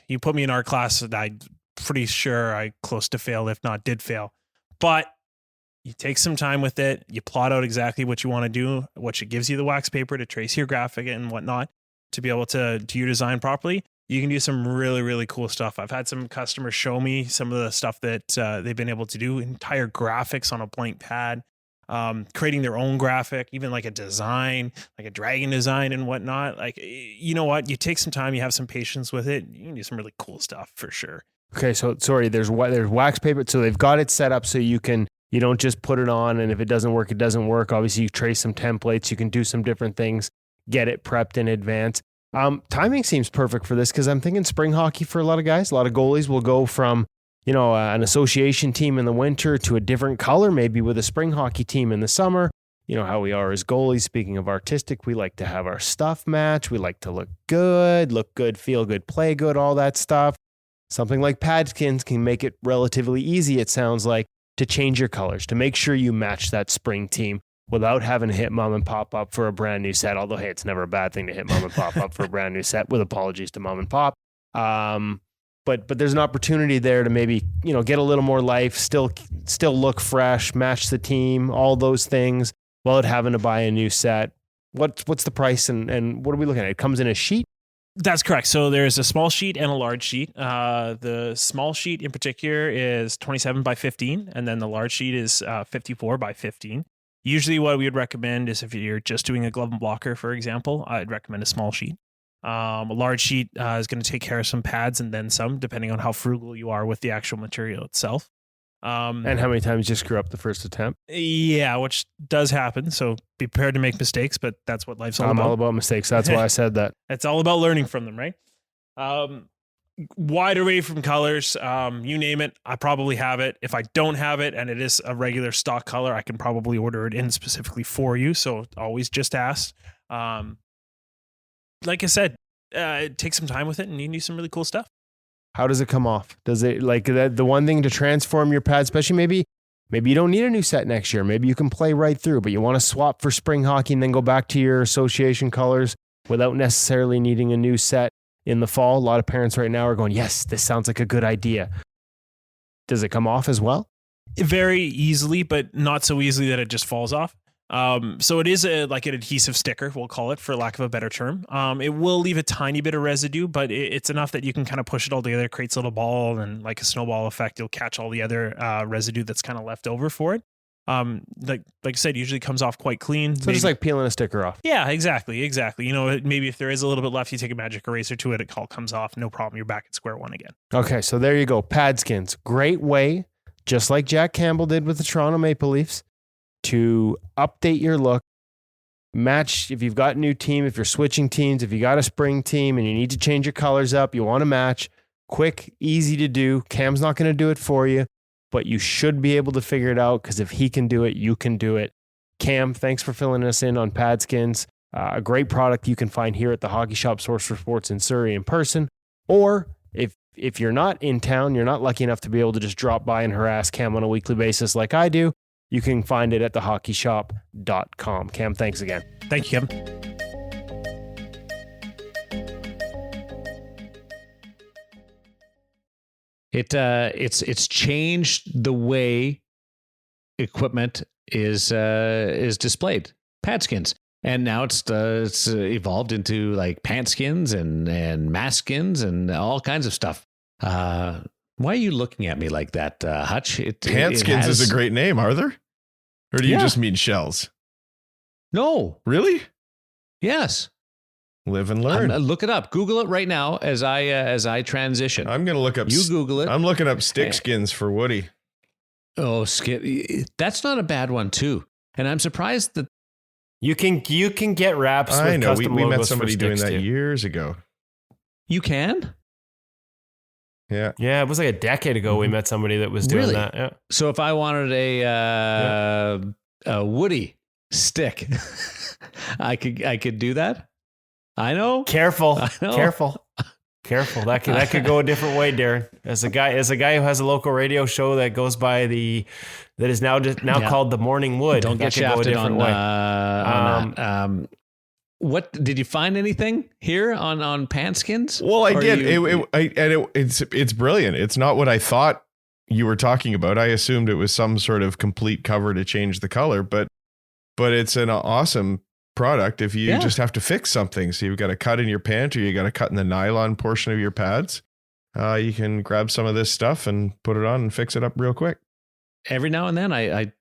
You put me in art class, and I'm pretty sure I close to failed, if not did fail. But you take some time with it. You plot out exactly what you want to do, what it gives you the wax paper to trace your graphic and whatnot to be able to do your design properly. You can do some really, really cool stuff. I've had some customers show me some of the stuff that they've been able to do, entire graphics on a blank pad. Creating their own graphic, even like a design, like a dragon design and whatnot. Like, you know what? You take some time, you have some patience with it. You can do some really cool stuff for sure. Okay. So sorry, there's wax paper. So they've got it set up so you don't just put it on, and if it doesn't work, it doesn't work. Obviously you trace some templates, you can do some different things, get it prepped in advance. Timing seems perfect for this, because I'm thinking spring hockey for a lot of guys. A lot of goalies will go from an association team in the winter to a different color, maybe with a spring hockey team in the summer. you know how we are as goalies. Speaking of artistic, we like to have our stuff match. We like to look good, feel good, play good, all that stuff. Something like PadSkinz can make it relatively easy, it sounds like, to change your colors, to make sure you match that spring team without having to hit mom and pop up for a brand new set. Although, hey, it's never a bad thing to hit mom and pop up for a brand new set, with apologies to mom and pop. But there's an opportunity there to maybe, you know, get a little more life, still look fresh, match the team, all those things, without having to buy a new set. What's the price and what are we looking at? It comes in a sheet? That's correct. So there's a small sheet and a large sheet. The small sheet in particular is 27 by 15, and then the large sheet is 54 by 15. Usually what we would recommend is if you're just doing a glove and blocker, for example, I'd recommend a small sheet. A large sheet is going to take care of some pads and then some, depending on how frugal you are with the actual material itself. And how many times you screw up the first attempt? Yeah, which does happen. So be prepared to make mistakes, but that's what life's all about. I'm all about mistakes. That's why I said that. It's all about learning from them, right? Wide array from colors. You name it, I probably have it. If I don't have it and it is a regular stock color, I can probably order it in specifically for you. So always just ask. Like I said, it takes some time with it and you can do some really cool stuff. How does it come off? Does it, like, the one thing to transform your pad, especially maybe you don't need a new set next year. Maybe you can play right through, but you want to swap for spring hockey and then go back to your association colors without necessarily needing a new set in the fall. A lot of parents right now are going, yes, this sounds like a good idea. Does it come off as well? Very easily, but not so easily that it just falls off. So it is like an adhesive sticker, we'll call it, for lack of a better term. It will leave a tiny bit of residue, but it's enough that you can kind of push it all together. It creates a little ball, and like a snowball effect, you'll catch all the other residue that's kind of left over for it. Like I said, usually comes off quite clean. So just like peeling a sticker off. Yeah, exactly. You know, maybe if there is a little bit left, you take a magic eraser to it, it all comes off. No problem. You're back at square one again. Okay, so there you go. PadSkinz. Great way, just like Jack Campbell did with the Toronto Maple Leafs, to update your look, match if you've got a new team, if you're switching teams, if you got a spring team and you need to change your colors up, you want to match, quick, easy to do. Cam's not going to do it for you, but you should be able to figure it out, because if he can do it, you can do it. Cam, thanks for filling us in on PadSkinz. A great product you can find here at the Hockey Shop Source for Sports in Surrey in person, or if you're not in town, you're not lucky enough to be able to just drop by and harass Cam on a weekly basis like I do, you can find it at thehockeyshop.com. Cam, thanks again. Thank you, Kevin. It's changed the way equipment is displayed. PadSkinz, and now it's evolved into like PantSkinz and MaskSkinz and all kinds of stuff. Why are you looking at me like that, Hutch? PantSkinz is a great name, Arthur. Or do you just mean shells? No. Really? Yes. Live and learn. Look it up. Google it right now as I transition. I'm going to look up. You Google it. I'm looking up stick skins for Woody. Oh, that's not a bad one too. And I'm surprised that you can get wraps. I with know. custom We met logos somebody for doing sticks that too. years ago. you can. Yeah. Yeah, it was like a decade ago we met somebody that was doing Really? that. Yeah. So if I wanted a Woody stick, I could do that. I know. Careful. I know. Careful. That could go a different way, Darren. As a guy who has a local radio show that goes by that is now called the Morning Wood. Don't get shafted on that. What did you find anything here on PadSkinz? Well, I did. It's brilliant. It's not what I thought you were talking about. I assumed it was some sort of complete cover to change the color, but it's an awesome product if you just have to fix something. So you've got a cut in your pant, or you got a cut in the nylon portion of your pads. You can grab some of this stuff and put it on and fix it up real quick. Every now and then I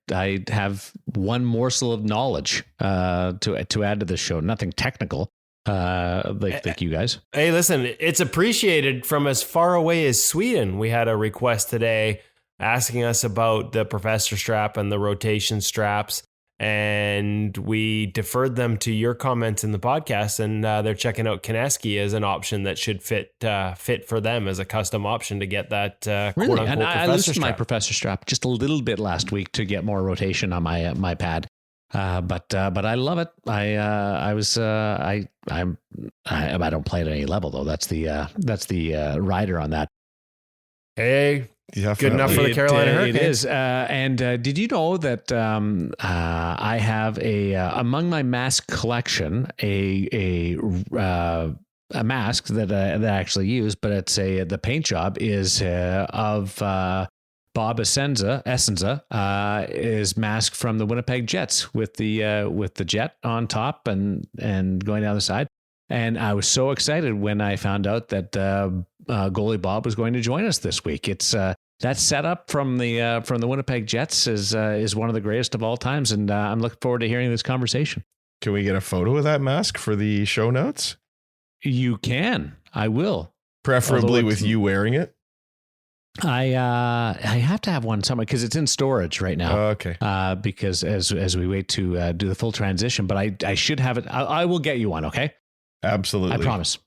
have one morsel of knowledge to add to the show. Nothing technical, like you guys. Hey, listen, it's appreciated from as far away as Sweden. We had a request today asking us about the Professor strap and the rotation straps, and we deferred them to your comments in the podcast, and they're checking out Kineski as an option that should fit for them as a custom option to get that Really? quote-unquote And I Professor loosened my strap. Professor strap just a little bit last week to get more rotation on my pad. But I love it. I don't play at any level though. That's the rider on that. Hey, Definitely. good enough for the Carolina Hurricanes. It is. And did you know that I have among my mask collection a mask that I actually use, but it's the paint job is of Bob Essensa is mask from the Winnipeg Jets with the jet on top and going down the side. And I was so excited when I found out that goalie Bob was going to join us this week. It's that setup from the Winnipeg Jets is one of the greatest of all times, and I'm looking forward to hearing this conversation. Can we get a photo of that mask for the show notes? You can. I will. Preferably with you wearing it. I have to have one somewhere because it's in storage right now. Okay. Because as we wait to do the full transition, but I should have it. I will get you one. Okay. Absolutely. I promise.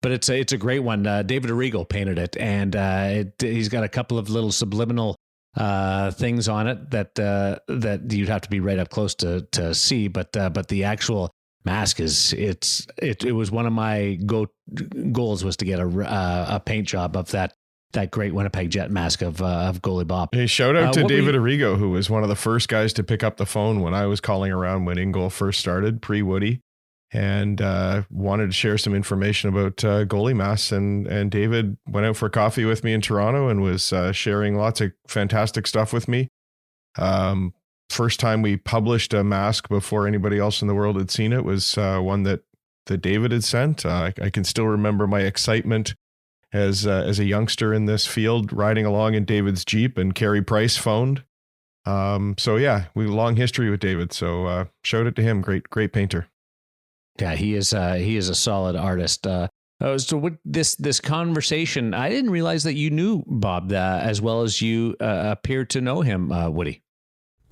But it's a great one. David Ayres painted it, and he's got a couple of little subliminal things on it that you'd have to be right up close to see. But the actual mask it was one of my goals was to get a paint job of that great Winnipeg Jet mask of goalie Bob. Hey, shout out to David Ayres, who was one of the first guys to pick up the phone when I was calling around when In Goal first started, pre-Woody, and wanted to share some information about goalie masks. And David went out for coffee with me in Toronto and was sharing lots of fantastic stuff with me. First time we published a mask before anybody else in the world had seen it was one that David had sent. I can still remember my excitement as a youngster in this field, riding along in David's Jeep, and Carey Price phoned. So yeah, we long history with David. So showed it to him. Great painter. Yeah, he is a solid artist. So what this conversation, I didn't realize that you knew Bob as well as you appeared to know him, Woody.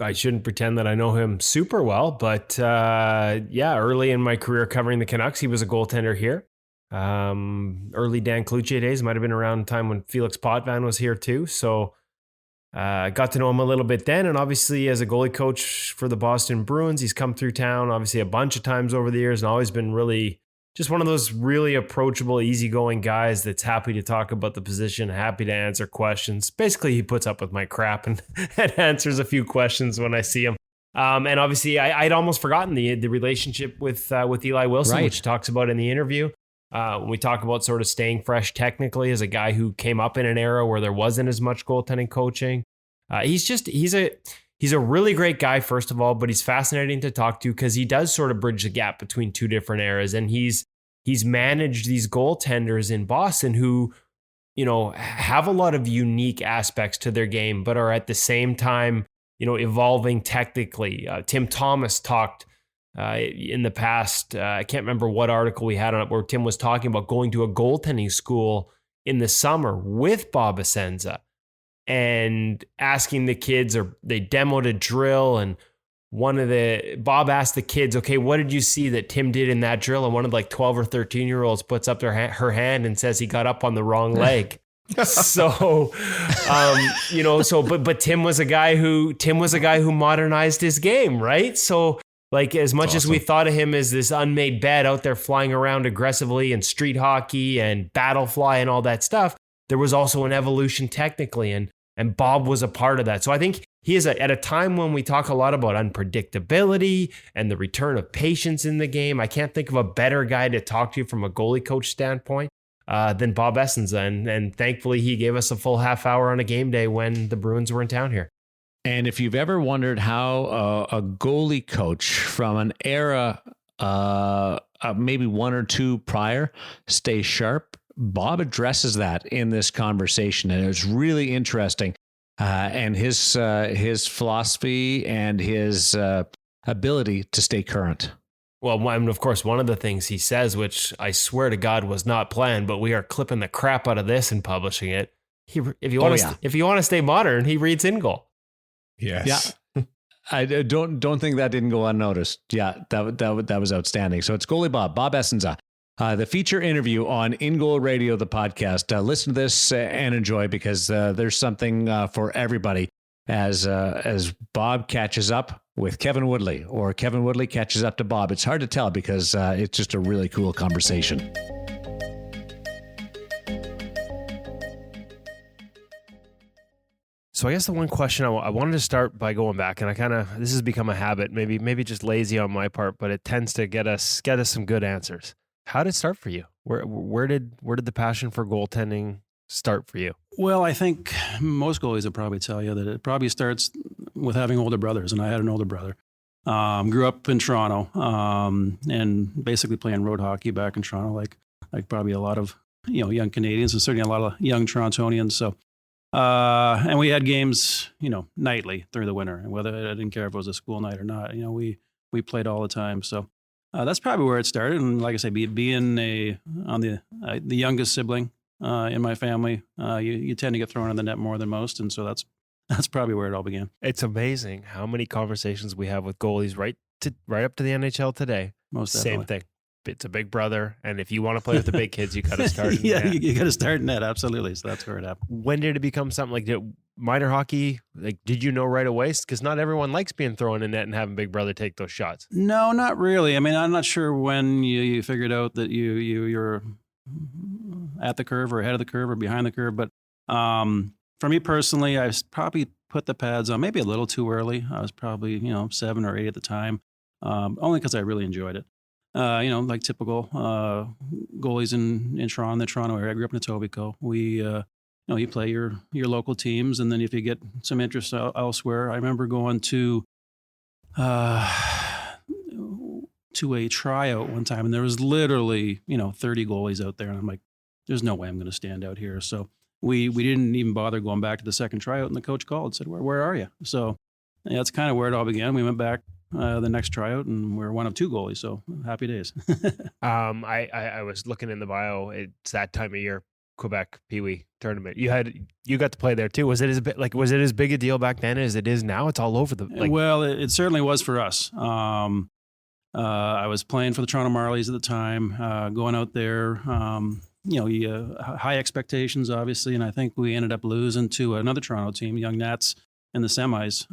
I shouldn't pretend that I know him super well, but early in my career covering the Canucks, he was a goaltender here. Early Dan Cloutier days, might have been around the time when Felix Potvin was here too. So got to know him a little bit then. And obviously as a goalie coach for the Boston Bruins, he's come through town obviously a bunch of times over the years and always been really just one of those really approachable, easygoing guys that's happy to talk about the position, happy to answer questions. Basically, he puts up with my crap and answers a few questions when I see him. And obviously, I'd almost forgotten the relationship with Eli Wilson, right, which he talks about in the interview. When we talk about sort of staying fresh technically as a guy who came up in an era where there wasn't as much goaltending coaching. He's a really great guy, first of all, but he's fascinating to talk to because he does sort of bridge the gap between two different eras. And he's managed these goaltenders in Boston who, have a lot of unique aspects to their game, but are at the same time, evolving technically. Tim Thomas talked in the past, I can't remember what article we had on it, where Tim was talking about going to a goaltending school in the summer with Bob Essensa and asking the kids, or they demoed a drill, and Bob asked the kids, okay, what did you see that Tim did in that drill? And one of the 12 or 13 year olds puts up her hand and says he got up on the wrong leg. So, but Tim was a guy who modernized his game, right? So as much as we thought of him as this unmade bed out there flying around aggressively in street hockey and battle fly and all that stuff, there was also an evolution technically, and Bob was a part of that. So I think he is at a time when we talk a lot about unpredictability and the return of patience in the game. I can't think of a better guy to talk to from a goalie coach standpoint than Bob Essensa. And thankfully, he gave us a full half hour on a game day when the Bruins were in town here. And if you've ever wondered how a goalie coach from an era, maybe one or two prior, stays sharp, Bob addresses that in this conversation, and it's really interesting. And his philosophy and his ability to stay current. Well, and of course, one of the things he says, which I swear to God was not planned, but we are clipping the crap out of this and publishing it. If you want to stay modern, he reads In Goal. Yes. Yeah. I don't think that didn't go unnoticed. Yeah, that was outstanding. So it's goalie Bob Essensa. The feature interview on In Goal Radio, the podcast. Listen to this and enjoy, because there's something for everybody as Bob catches up with Kevin Woodley, or Kevin Woodley catches up to Bob. It's hard to tell because it's just a really cool conversation. So I guess the one question I wanted to start by going back, and this has become a habit, maybe just lazy on my part, but it tends to get us some good answers. How did it start for you? Where did the passion for goaltending start for you? Well, I think most goalies would probably tell you that it probably starts with having older brothers, and I had an older brother. Grew up in Toronto, and basically playing road hockey back in Toronto, like probably a lot of young Canadians, and certainly a lot of young Torontonians. So, and we had games nightly through the winter, and whether I didn't care if it was a school night or not, we played all the time. So that's probably where it started. And like I say, being the youngest sibling in my family, you tend to get thrown in the net more than most, and so that's probably where it all began. It's amazing how many conversations we have with goalies right up to the NHL today. Most definitely. Same thing. It's a big brother, and if you want to play with the big kids, you got to start. You got to start in net, absolutely. So that's where it happened. When did it become something like minor hockey? Like, did you know right away? Because not everyone likes being thrown in net and having big brother take those shots. No, not really. I mean, I'm not sure when you figured out that you're at the curve or ahead of the curve or behind the curve, but for me personally, I probably put the pads on maybe a little too early. I was probably 7 or 8 at the time, only because I really enjoyed it. Like typical goalies in Toronto, the Toronto area. I grew up in Etobicoke. We, you play your local teams, and then if you get some interest elsewhere, I remember going to a tryout one time, and there was literally 30 goalies out there, and I'm like, there's no way I'm going to stand out here. So we didn't even bother going back to the second tryout, and the coach called and said, where are you? So that's kind of where it all began. We went back the next tryout, and we're one of 2 goalies, so happy days. I was looking in the bio. It's that time of year, Quebec Pee Wee tournament. You got to play there too. Was it as big a deal back then as it is now? It's all over the. Well, it certainly was for us. I was playing for the Toronto Marlies at the time, going out there. High expectations, obviously, and I think we ended up losing to another Toronto team, Young Nats, in the semis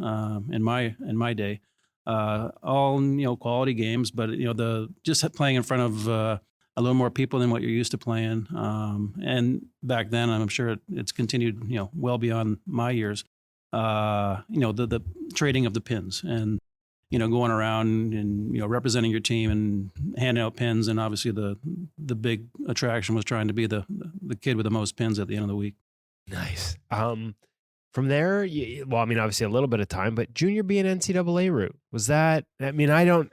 in my day. All quality games, but just playing in front of a little more people than what you're used to playing. And back then, I'm sure it's continued well beyond my years. The trading of the pins and going around and representing your team and handing out pins, and obviously the big attraction was trying to be the kid with the most pins at the end of the week. Nice. From there, obviously a little bit of time, but junior B and NCAA route, was that, I don't,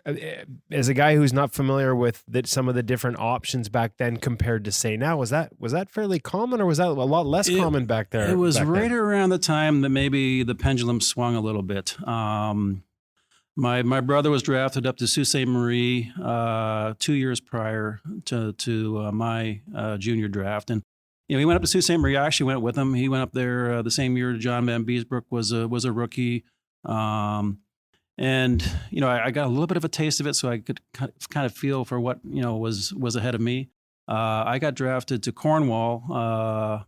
as a guy who's not familiar with some of the different options back then compared to say now, was that fairly common, or was that a lot less common back there? It was right around the time that maybe the pendulum swung a little bit. My brother was drafted up to Sault Ste. Marie 2 years prior to my junior draft, and he went up to Sault Ste. Marie. I actually went with him. He went up there the same year John Van Beesbrook was a rookie. I got a little bit of a taste of it, so I could kind of feel for what was ahead of me. I got drafted to Cornwall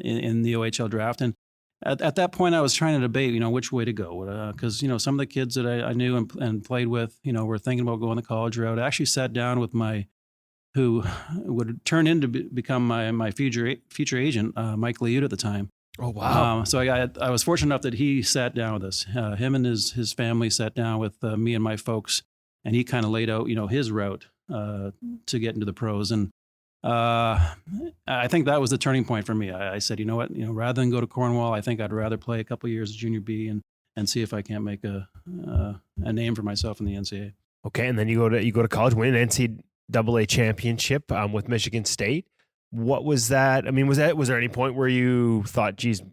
in the OHL draft, and at that point I was trying to debate which way to go, because some of the kids that I knew and played with were thinking about going the college route. I actually sat down with who would turn into become my future agent, Mike Liut at the time. Oh, wow. So I was fortunate enough that he sat down with us. Him and his family sat down with me and my folks, and he kind of laid out, his route to get into the pros. And I think that was the turning point for me. I said, you know what, rather than go to Cornwall, I think I'd rather play a couple of years at junior B and see if I can't make a name for myself in the NCAA. Okay, and then you go to college, win an NCAA championship with Michigan State. What was that? Was there any point where you thought, geez,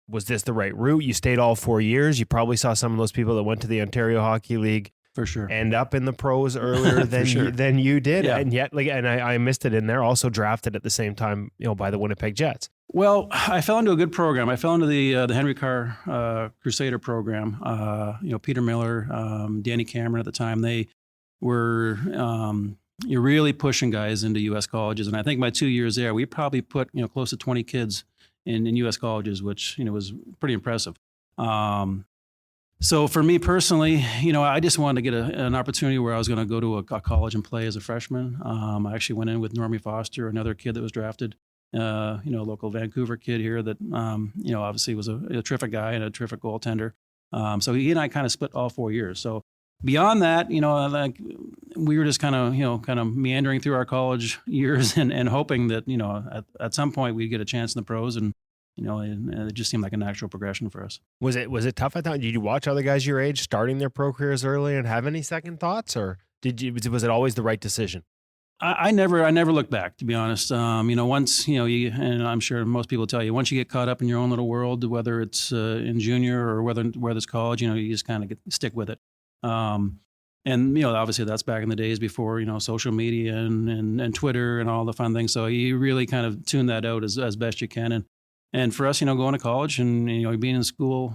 was this the right route? You stayed all 4 years. You probably saw some of those people that went to the Ontario Hockey League for sure end up in the pros earlier than you did. Yeah. And yet, I missed it in there. Also drafted at the same time, by the Winnipeg Jets. Well, I fell into a good program. I fell into the Henry Carr Crusader program. Peter Miller, Danny Cameron at the time, they were you're really pushing guys into U.S. colleges. And I think my 2 years there, we probably put close to 20 kids in U.S. colleges, which was pretty impressive. So for me personally, I just wanted to get an opportunity where I was going to go to a college and play as a freshman. I actually went in with Normie Foster, another kid that was drafted, a local Vancouver kid here that, obviously was a terrific guy and a terrific goaltender. So he and I kind of split all 4 years. So beyond that, like we were just kind of meandering through our college years and hoping that, at some point we'd get a chance in the pros, and it just seemed like a natural progression for us. Was it tough at that? Did you watch other guys your age starting their pro careers early and have any second thoughts, or was it always the right decision? I never look back, to be honest. Once, and I'm sure most people tell you, once you get caught up in your own little world, whether it's in junior or whether it's college, you just kind of stick with it. And, obviously that's back in the days before, social media and Twitter and all the fun things. So you really kind of tune that out as best you can. And for us, going to college and, being in school,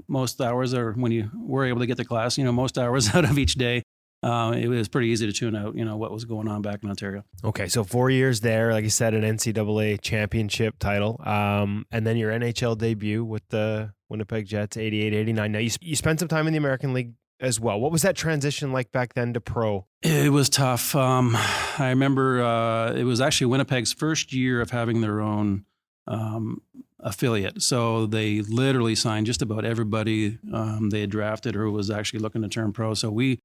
most hours, or when you were able to get to class, most hours out of each day, it was pretty easy to tune out, what was going on back in Ontario. Okay, so 4 years there, like you said, an NCAA championship title, and then your NHL debut with the Winnipeg Jets, 88-89. Now, you spent some time in the American League as well. What was that transition like back then to pro? It was tough. I remember it was actually Winnipeg's first year of having their own affiliate. So they literally signed just about everybody they had drafted or was actually looking to turn pro. So we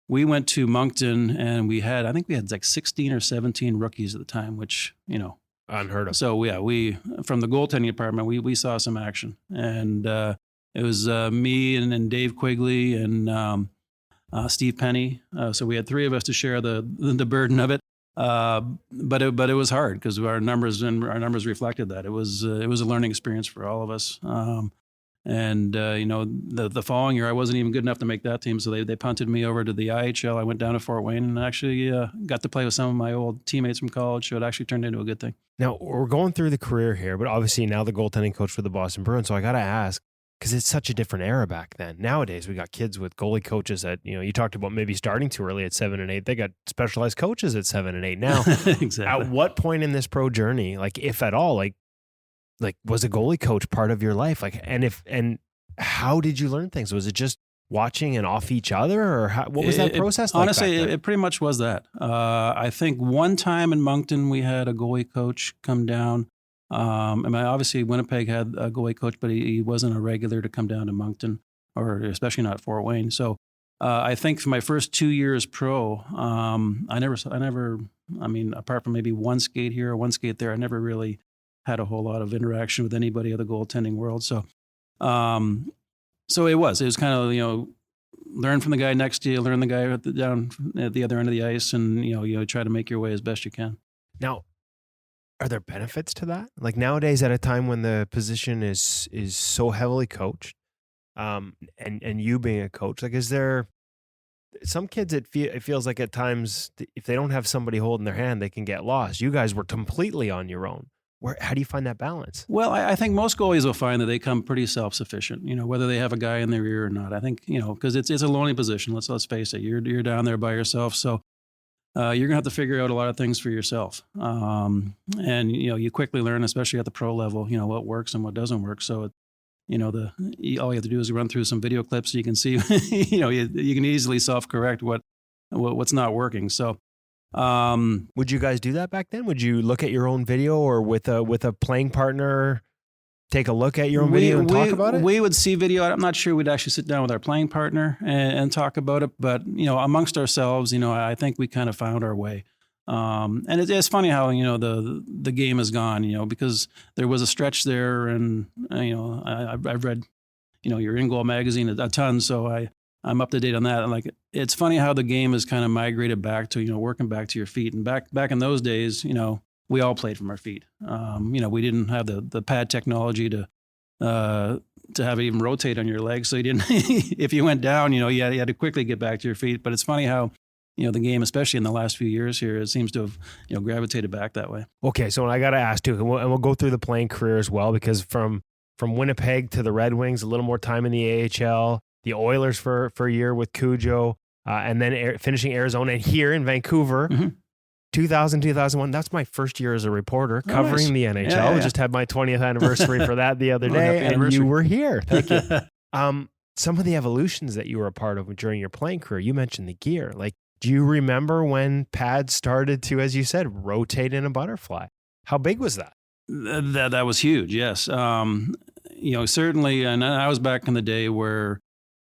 went to Moncton and I think we had like 16 or 17 rookies at the time, which, unheard of. So yeah, we, from the goaltending department, we saw some action, and it was me and Dave Quigley and Steve Penny. So we had three of us to share the burden of it. But it was hard because our numbers reflected that. It was a learning experience for all of us. The following year I wasn't even good enough to make that team, so they punted me over to the IHL. I went down to Fort Wayne and actually got to play with some of my old teammates from college, so it actually turned into a good thing. Now, we're going through the career here, but obviously now the goaltending coach for the Boston Bruins, so I got to ask, because it's such a different era back then. Nowadays, we got kids with goalie coaches that, you talked about maybe starting too early at 7 and 8. They got specialized coaches at 7 and 8 now. Exactly. At what point in this pro journey, like if at all, like was a goalie coach part of your life? And how did you learn things? Was it just watching and off each other, or what was that process like? Honestly, it pretty much was that. I think one time in Moncton, we had a goalie coach come down. Obviously Winnipeg had a goalie coach, but he wasn't a regular to come down to Moncton, or especially not Fort Wayne. So I think for my first 2 years pro, I never, apart from maybe one skate here or one skate there, I never really had a whole lot of interaction with anybody of the goaltending world. So it was kind of, learn from the guy next to you, learn the guy down at the other end of the ice, and, try to make your way as best you can. Now, are there benefits to that? Like nowadays, at a time when the position is so heavily coached, and you being a coach, like is there some kids it feels like at times if they don't have somebody holding their hand, they can get lost. You guys were completely on your own. How do you find that balance? Well, I think most goalies will find that they come pretty self-sufficient, whether they have a guy in their ear or not. I think, because it's a lonely position. Let's face it. You're down there by yourself. So you're going to have to figure out a lot of things for yourself. And you quickly learn, especially at the pro level, what works and what doesn't work. So, all you have to do is run through some video clips so you can see, you can easily self-correct what's not working. So, would you guys do that back then? Would you look at your own video, or with a playing partner, take a look at your own video and talk about it? We would see video. I'm not sure we'd actually sit down with our playing partner and talk about it, but amongst ourselves, I think we kind of found our way. And it's funny how the game has gone, because there was a stretch there, and I've read your In Goal magazine a ton, so I'm up to date on that. And it's funny how the game has kind of migrated back to, working back to your feet. And back in those days, we all played from our feet. We didn't have the pad technology to have it even rotate on your legs. So you didn't, if you went down, you had to quickly get back to your feet. But it's funny how, the game, especially in the last few years here, it seems to have, gravitated back that way. Okay. So I got to ask too, and we'll go through the playing career as well, because from Winnipeg to the Red Wings, a little more time in the AHL, the Oilers for a year with Cujo, and then finishing Arizona, and here in Vancouver, 2000, 2001. That's my first year as a reporter covering the NHL. Yeah. Just had my 20th anniversary for that the other day, and you were here. Thank you. some of the evolutions that you were a part of during your playing career. You mentioned the gear. Like, do you remember when pads started to, as you said, rotate in a butterfly? How big was that? That was huge. Yes. Certainly. And I was back in the day where,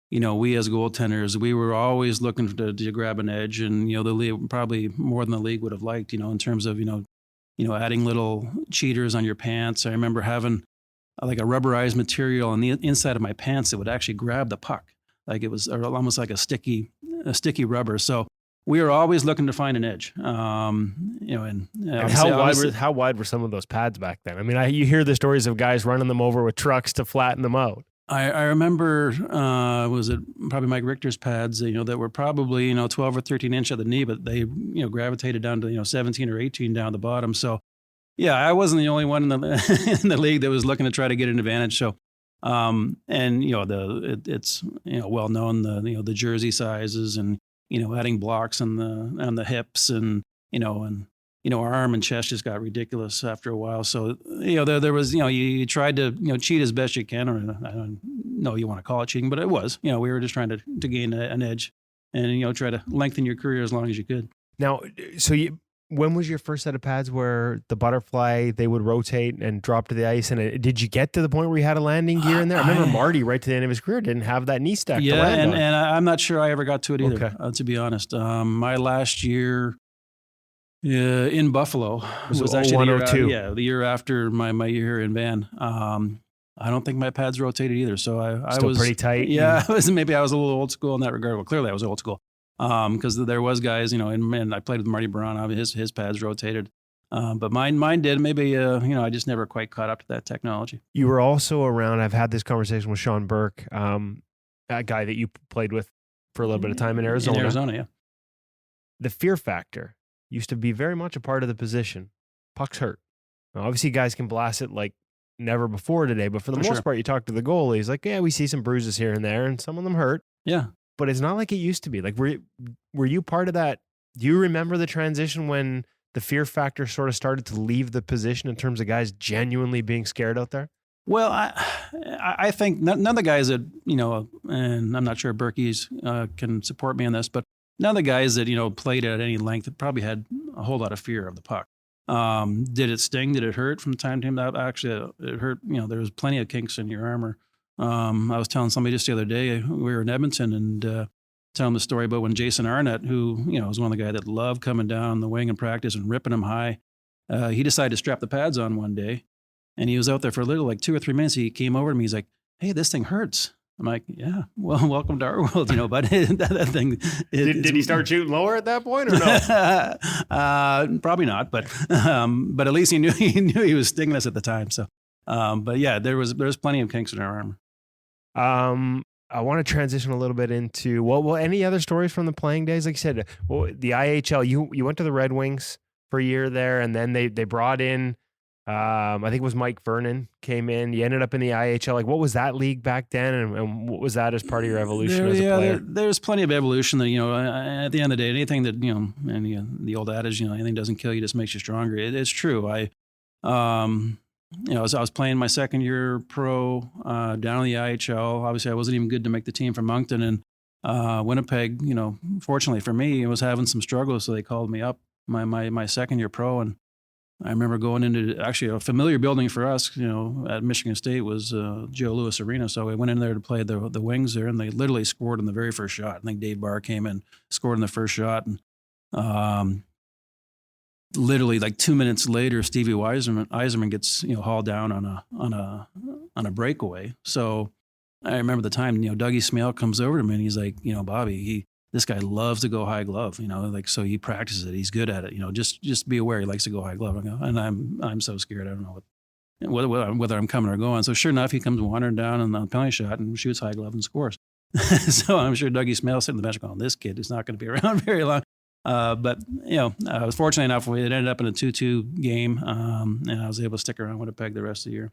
we as goaltenders, we were always looking to grab an edge, and, the league probably more than the league would have liked, in terms of, adding little cheaters on your pants. I remember having like a rubberized material on the inside of my pants that would actually grab the puck. Like it was almost like a sticky rubber. So we were always looking to find an edge. And how wide were some of those pads back then? I mean, you hear the stories of guys running them over with trucks to flatten them out. I remember, was it probably Mike Richter's pads, that were probably, 12 or 13 inch at the knee, but they, gravitated down to, 17 or 18 down the bottom. So yeah, I wasn't the only one in the league that was looking to try to get an advantage. So, it's, well known, the jersey sizes and, adding blocks on the hips and, our arm and chest just got ridiculous after a while. So, there was, you tried to, cheat as best you can, or I don't know you want to call it cheating, but it was, we were just trying to gain an edge and, try to lengthen your career as long as you could. Now, when was your first set of pads where the butterfly, they would rotate and drop to the ice? And did you get to the point where you had a landing gear in there? I remember Marty, right to the end of his career, didn't have that knee stack to land on. And I'm not sure I ever got to it either, to be honest. My last year in Buffalo was actually the year after my year in Van. I don't think my pads rotated either. So I was pretty tight. Yeah, maybe I was a little old school in that regard. Well, clearly I was old school. Because there was guys, and I played with Marty Baron, his pads rotated. But mine did. Maybe, I just never quite caught up to that technology. You were also around, I've had this conversation with Sean Burke, that guy that you played with for a little bit of time in Arizona. In Arizona, yeah. The fear factor used to be very much a part of the position. Pucks hurt. Now, obviously, guys can blast it like never before today, but for the most part, you talk to the goalie, he's like, yeah, we see some bruises here and there, and some of them hurt. Yeah. But it's not like it used to be. Like, were you part of that? Do you remember the transition when the fear factor sort of started to leave the position in terms of guys genuinely being scared out there? Well, I think none of the guys that, and I'm not sure Berkey's can support me on this, but none of the guys that, played at any length probably had a whole lot of fear of the puck. Did it sting? Did it hurt from time to time? Actually, it hurt. There was plenty of kinks in your armor. I was telling somebody just the other day, we were in Edmonton, and telling the story about when Jason Arnott, who, was one of the guys that loved coming down the wing in practice and ripping them high, he decided to strap the pads on one day, and he was out there for a little, like 2 or 3 minutes. He came over to me. He's like, hey, this thing hurts. I'm like, yeah, well, welcome to our world, but that thing. Did he start shooting lower at that point or no? Probably not, but at least he knew he was stinging us at the time. So, but yeah, there's plenty of kinks in our armor. I want to transition a little bit into any other stories from the playing days? Like you said, the IHL, you went to the Red Wings for a year there, and then they brought in, I think it was Mike Vernon came in. You ended up in the IHL. Like, what was that league back then, and what was that as part of your evolution as a player? There's plenty of evolution. That at the end of the day, anything that and the old adage, anything doesn't kill you, just makes you stronger. It's true. I was playing my second year pro down in the IHL. Obviously, I wasn't even good to make the team for Moncton, and Winnipeg. Fortunately for me, was having some struggles, so they called me up my second year pro, and I remember going into actually a familiar building for us, at Michigan State was Joe Louis Arena. So we went in there to play the Wings there, and they literally scored in the very first shot. I think Dave Barr came in, scored in the first shot, and literally like 2 minutes later, Stevie Yzerman gets hauled down on a breakaway. So I remember the time Dougie Smale comes over to me and he's like, Bobby, this guy loves to go high glove, so he practices it. He's good at it. Just be aware he likes to go high glove. And I'm so scared. I don't know whether I'm coming or going. So sure enough, he comes wandering down on the penalty shot and shoots high glove and scores. So I'm sure Dougie Smale sitting in the bench going, this kid is not going to be around very long. But I was fortunate enough. It ended up in a 2-2 game, and I was able to stick around Winnipeg the rest of the year.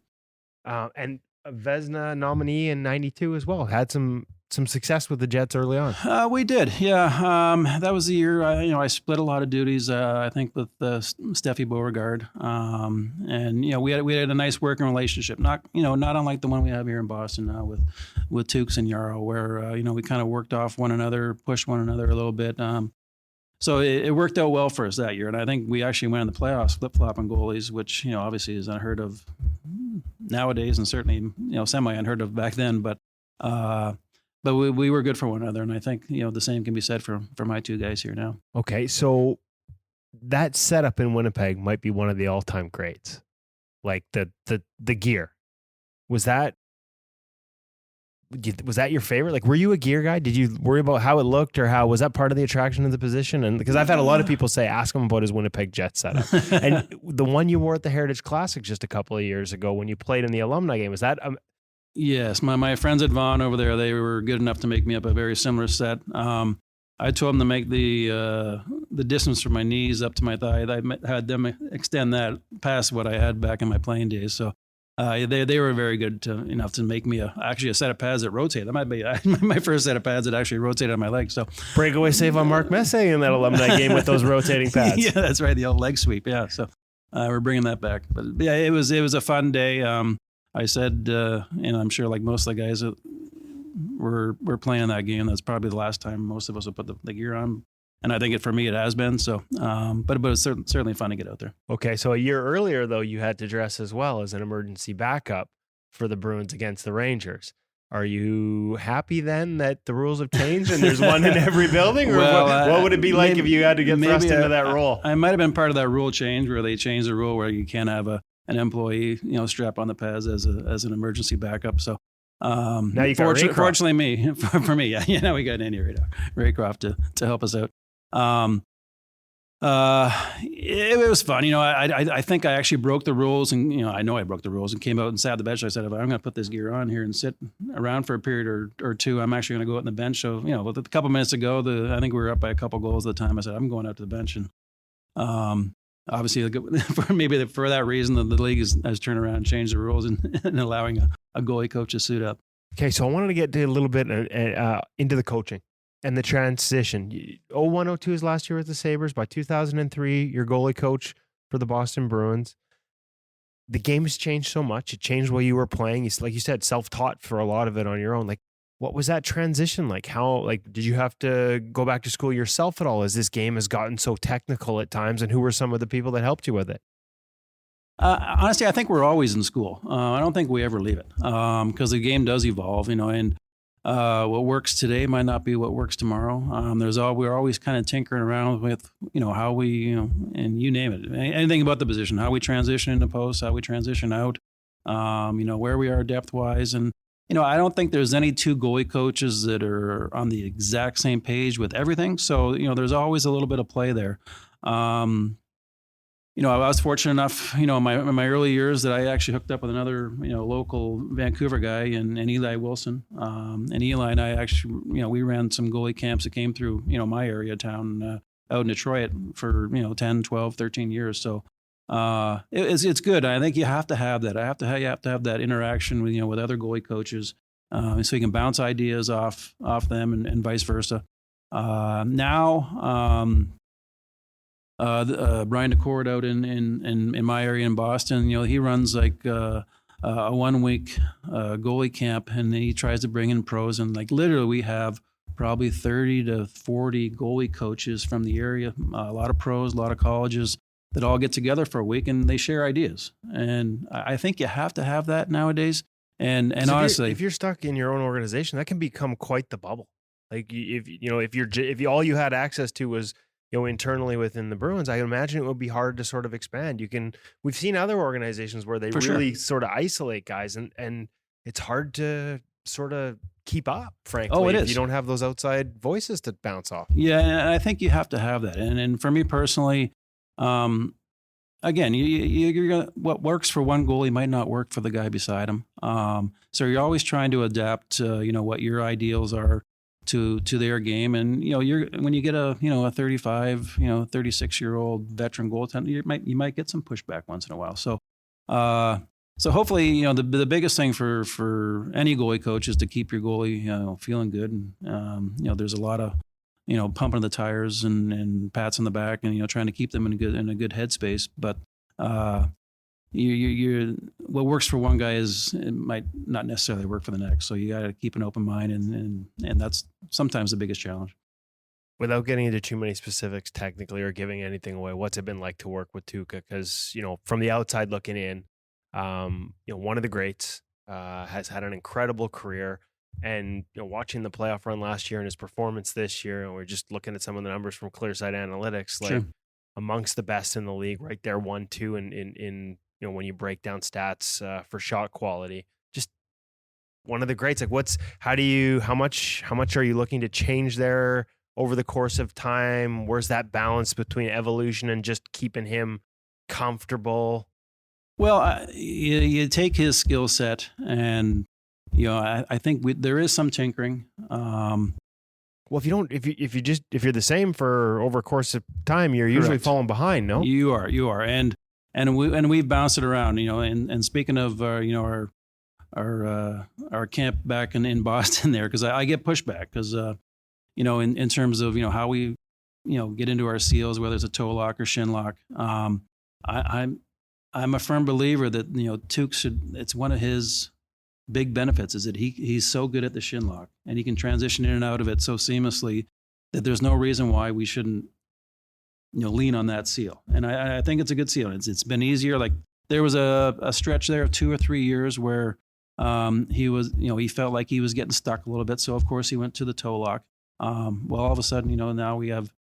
And a Vezina nominee in '92 as well. Had some some success with the Jets early on. We did, yeah. That was the year. I split a lot of duties. I think with Steffi Beauregard, and we had a nice working relationship. Not unlike the one we have here in Boston now with Tukes and Yarrow, where we kind of worked off one another, pushed one another a little bit. So it worked out well for us that year, and I think we actually went in the playoffs flip-flopping goalies, which obviously is unheard of nowadays, and certainly semi unheard of back then. But we were good for one another, and I think the same can be said for my two guys here now. Okay, so that setup in Winnipeg might be one of the all-time greats. Like the gear, was that your favorite? Like, were you a gear guy? Did you worry about how it looked, or how was that part of the attraction of the position? And because I've had a lot of people say, ask him about his Winnipeg Jets setup, and the one you wore at the Heritage Classic just a couple of years ago when you played in the alumni game, was that? Yes, my friends at Vaughan over there, they were good enough to make me up a very similar set. I told them to make the distance from my knees up to my thigh. I had them extend that past what I had back in my playing days. So they were very good enough to make me actually a set of pads that rotate. That might be my first set of pads that actually rotated on my legs. So breakaway save on Mark Messier in that alumni game with those rotating pads. Yeah, that's right, the old leg sweep. Yeah, so we're bringing that back. But yeah, it was a fun day. I said, and I'm sure like most of the guys that were playing that game, that's probably the last time most of us will put the gear on. And I think for me, it has been. So, but it's certainly fun to get out there. Okay. So a year earlier, though, you had to dress as well as an emergency backup for the Bruins against the Rangers. Are you happy then that the rules have changed and there's one in every building? Or what would it be like if you had to get thrust into that role? I might have been part of that rule change where they changed the rule where you can't have an employee, strap on the pads as an emergency backup. So now you got fortunately for me, yeah, we got Andy Raycroft to help us out. It was fun. I think I actually broke the rules, and I know I broke the rules and came out and sat on the bench. I said, if I'm going to put this gear on here and sit around for a period or two, I'm actually going to go out on the bench. So with a couple minutes ago, I think we were up by a couple goals at the time. I said, I'm going out to the bench, and obviously, for that reason, the league has turned around and changed the rules and allowing a goalie coach to suit up. Okay, so I wanted to get a little bit into the coaching and the transition. 01-02 is last year with the Sabres. By 2003, you're goalie coach for the Boston Bruins. The game has changed so much. It changed while you were playing. Like you said, self-taught for a lot of it on your own. Like, what was that transition like? Did you have to go back to school yourself at all as this game has gotten so technical at times? And who were some of the people that helped you with it? Honestly, I think we're always in school. I don't think we ever leave it because the game does evolve, and what works today might not be what works tomorrow. We're always kind of tinkering around with, how we, and you name it, anything about the position, how we transition into post, how we transition out, where we are depth wise. And, I don't think there's any two goalie coaches that are on the exact same page with everything. So, there's always a little bit of play there. I was fortunate enough, in my early years that I actually hooked up with another, local Vancouver guy and Eli Wilson. And Eli and I actually, we ran some goalie camps that came through, my area town out in Detroit for, 10, 12, 13 years. So it's good. I think you have to have that. You have to have that interaction with, with other goalie coaches so you can bounce ideas off them and vice versa. Brian DeCord out in my area in Boston, he runs like a 1 week goalie camp, and he tries to bring in pros, and like literally we have probably 30 to 40 goalie coaches from the area, a lot of pros, a lot of colleges that all get together for a week and they share ideas. And I think you have to have that nowadays. And honestly, if you're stuck in your own organization, that can become quite the bubble. Like if all you had access to was internally within the Bruins, I imagine it would be hard to sort of expand. We've seen other organizations where they really sort of isolate guys, and it's hard to sort of keep up, frankly, if you don't have those outside voices to bounce off. Yeah, and I think you have to have that. And for me personally, again, you're gonna, what works for one goalie might not work for the guy beside him. So you're always trying to adapt, what your ideals are to their game. And, when you get a 35, 36-year-old veteran goaltender, you might get some pushback once in a while. So, So hopefully, the biggest thing for any goalie coach is to keep your goalie, feeling good. And, there's a lot of, pumping the tires and pats on the back and, trying to keep them in a good headspace. But, what works for one guy it might not necessarily work for the next. So you got to keep an open mind, and that's sometimes the biggest challenge. Without getting into too many specifics technically or giving anything away, what's it been like to work with Tuukka? Because, from the outside looking in, one of the greats, has had an incredible career, and watching the playoff run last year and his performance this year, and we're just looking at some of the numbers from Clearside Analytics, like amongst the best in the league, right there, 1-2 in when you break down stats for shot quality, just one of the greats. Like, how much are you looking to change there over the course of time? Where's that balance between evolution and just keeping him comfortable? Well, you take his skill set, and I think there is some tinkering. Well, if you're the same for over a course of time, you're usually falling behind. No, you are, and we've bounced it around. And speaking of our camp back in Boston there, because I get pushback because in terms of how we get into our seals, whether it's a toe lock or shin lock. I'm a firm believer that Tuukka it's one of his big benefits is that he's so good at the shin lock, and he can transition in and out of it so seamlessly that there's no reason why we shouldn't lean on that seal. And I think it's a good seal. It's been easier. Like there was a stretch there of 2 or 3 years where he was he felt like he was getting stuck a little bit, so of course he went to the toe lock. Well, all of a sudden now we have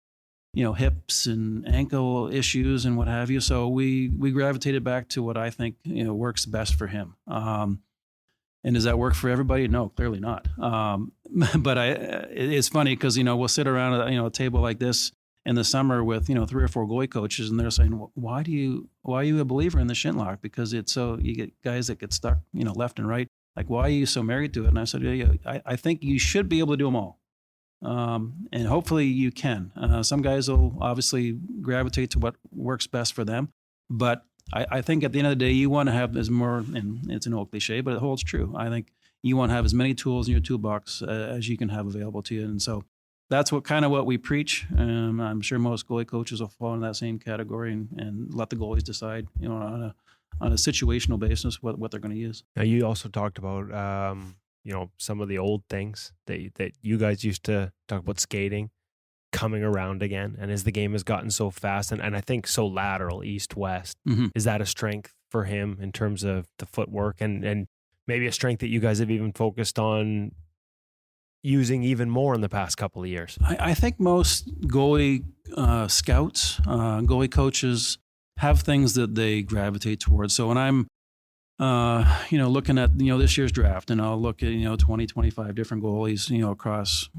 hips and ankle issues and what have you. So we gravitated back to what I think works best for him. And does that work for everybody? No, clearly not. But it's funny because we'll sit around a table like this in the summer with 3 or 4 goalie coaches, and they're saying, why are you a believer in the shin lock? Because it's so you get guys that get stuck left and right. Like, why are you so married to it? And I said, I think you should be able to do them all. And hopefully you can. Some guys will obviously gravitate to what works best for them, but I think at the end of the day, you want to have and it's an old cliche, but it holds true. I think you want to have as many tools in your toolbox as you can have available to you. And so that's what we preach. I'm sure most goalie coaches will fall in that same category and let the goalies decide, on a situational basis, what they're going to use. Now, you also talked about, some of the old things that you guys used to talk about, skating coming around again. And as the game has gotten so fast and I think so lateral, east-west, is that a strength for him in terms of the footwork and maybe a strength that you guys have even focused on using even more in the past couple of years? I think most goalie scouts, goalie coaches have things that they gravitate towards. So when I'm looking at, this year's draft, and I'll look at, 20, 25 different goalies, across,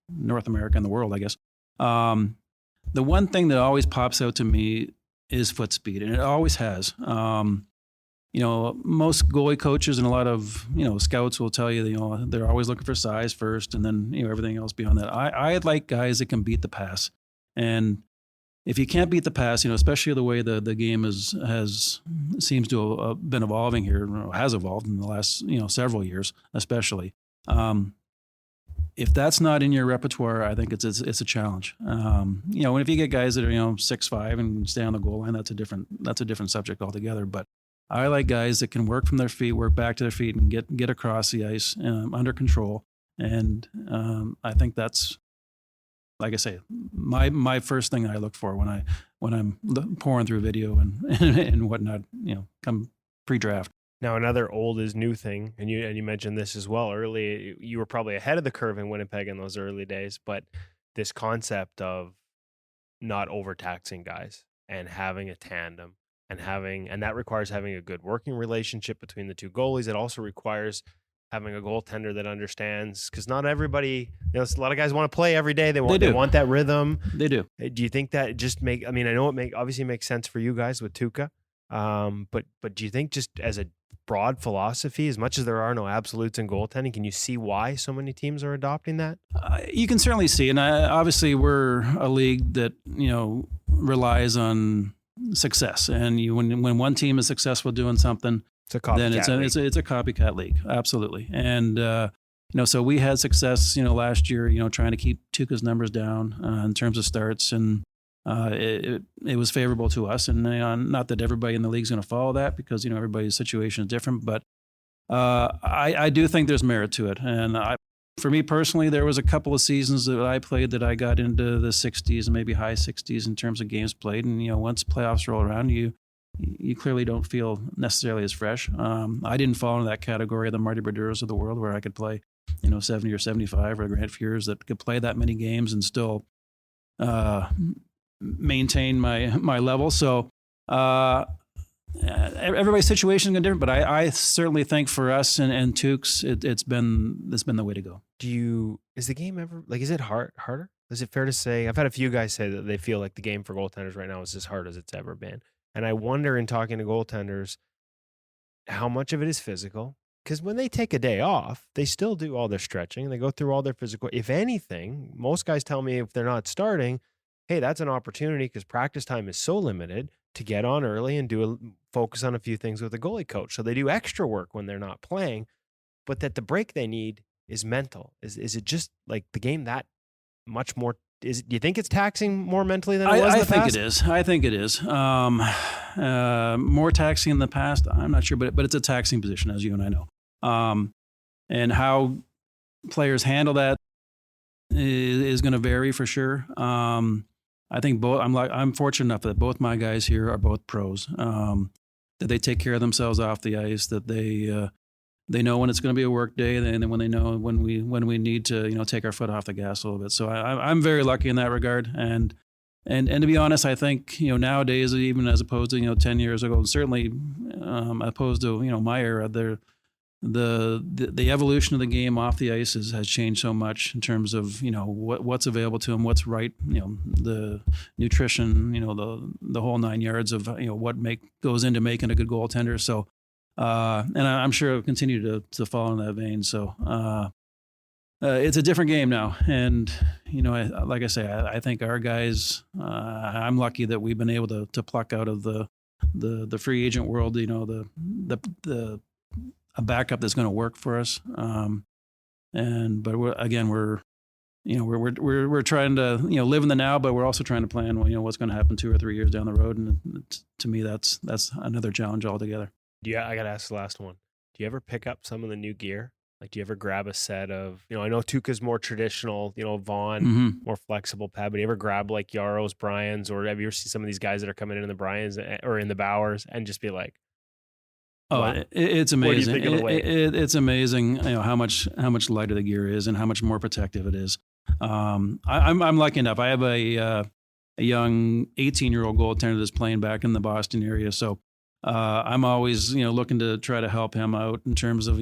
North America and the world, I guess. The one thing that always pops out to me is foot speed, and it always has. Most goalie coaches and a lot of, scouts will tell you, they're always looking for size first and then, everything else beyond that. I like guys that can beat the pass. And if you can't beat the pass, especially the way the game seems to have been evolving here, has evolved in the last, several years, especially. If that's not in your repertoire, I think it's a challenge. And if you get guys that are 6'5" and stay on the goal line, that's a different subject altogether. But I like guys that can work from their feet, work back to their feet, and get across the ice under control. And I think that's, like I say, my first thing I look for when I'm pouring through video and whatnot. Come pre-draft. Now, another old is new thing, and you mentioned this as well early. You were probably ahead of the curve in Winnipeg in those early days, but this concept of not overtaxing guys and having a tandem and that requires having a good working relationship between the two goalies. It also requires having a goaltender that understands, because not everybody, a lot of guys want to play every day. They want that rhythm. They do. Do you think that just I know it obviously makes sense for you guys with Tuukka, but do you think just as a broad philosophy, as much as there are no absolutes in goaltending, can you see why so many teams are adopting that? You can certainly see, and obviously we're a league that relies on success, and when one team is successful doing something, It's a copycat then it's a copycat league, absolutely. And so we had success, last year, trying to keep Tuukka's numbers down in terms of starts, and it was favorable to us. And not that everybody in the league is going to follow that, because everybody's situation is different, but I do think there's merit to it. And for me personally, there was a couple of seasons that I played that I got into the 60s and maybe high 60s in terms of games played. And once playoffs roll around, you clearly don't feel necessarily as fresh. I didn't fall into that category of the Marty Berduras of the world, where I could play 70 or 75, or Grant Fuhrs that could play that many games and still maintain my level. So everybody's situation is different, but I certainly think for us and Tukes, it's been the way to go. Is the game ever, is it harder? Is it fair to say, I've had a few guys say that they feel like the game for goaltenders right now is as hard as it's ever been. And I wonder, in talking to goaltenders, how much of it is physical. Because when they take a day off, they still do all their stretching. They go through all their physical. If anything, most guys tell me if they're not starting, hey, that's an opportunity, because practice time is so limited, to get on early and focus on a few things with the goalie coach. So they do extra work when they're not playing, but that the break they need is mental. Is it just like the game that much more? Do you think it's taxing more mentally than it was in the past? I think it is. More taxing in the past, I'm not sure, but it's a taxing position, as you and I know. And how players handle that is going to vary for sure. I think I'm fortunate enough that both my guys here are both pros. That they take care of themselves off the ice. That they know when it's going to be a work day, and then when they know when we need to take our foot off the gas a little bit. So I'm very lucky in that regard. And to be honest, I think nowadays, even as opposed to 10 years ago, and certainly opposed to my era, the evolution of the game off the ice has changed so much in terms of what's available to them, what's right, the nutrition, the whole 9 yards of what goes into making a good goaltender. So and I'm sure it'll continue to fall in that vein. So it's a different game now, and like I say, I think our guys, I'm lucky that we've been able to pluck out of the free agent world, a backup that's going to work for us. But we're trying to live in the now, but we're also trying to plan what's going to happen 2 or 3 years down the road. And to me, that's another challenge altogether. Yeah, I got to ask the last one. Do you ever pick up some of the new gear? Do you ever grab a set of, I know Tuukka's more traditional, Vaughn, more flexible pad, but do you ever grab like Yaro's, Brian's, or have you ever seen some of these guys that are coming in the Brian's or in the Bowers and just be like, oh, it's amazing. It's amazing, how much lighter the gear is and how much more protective it is. I'm lucky enough. I have a young 18-year-old goaltender that's playing back in the Boston area, so I'm always looking to try to help him out in terms of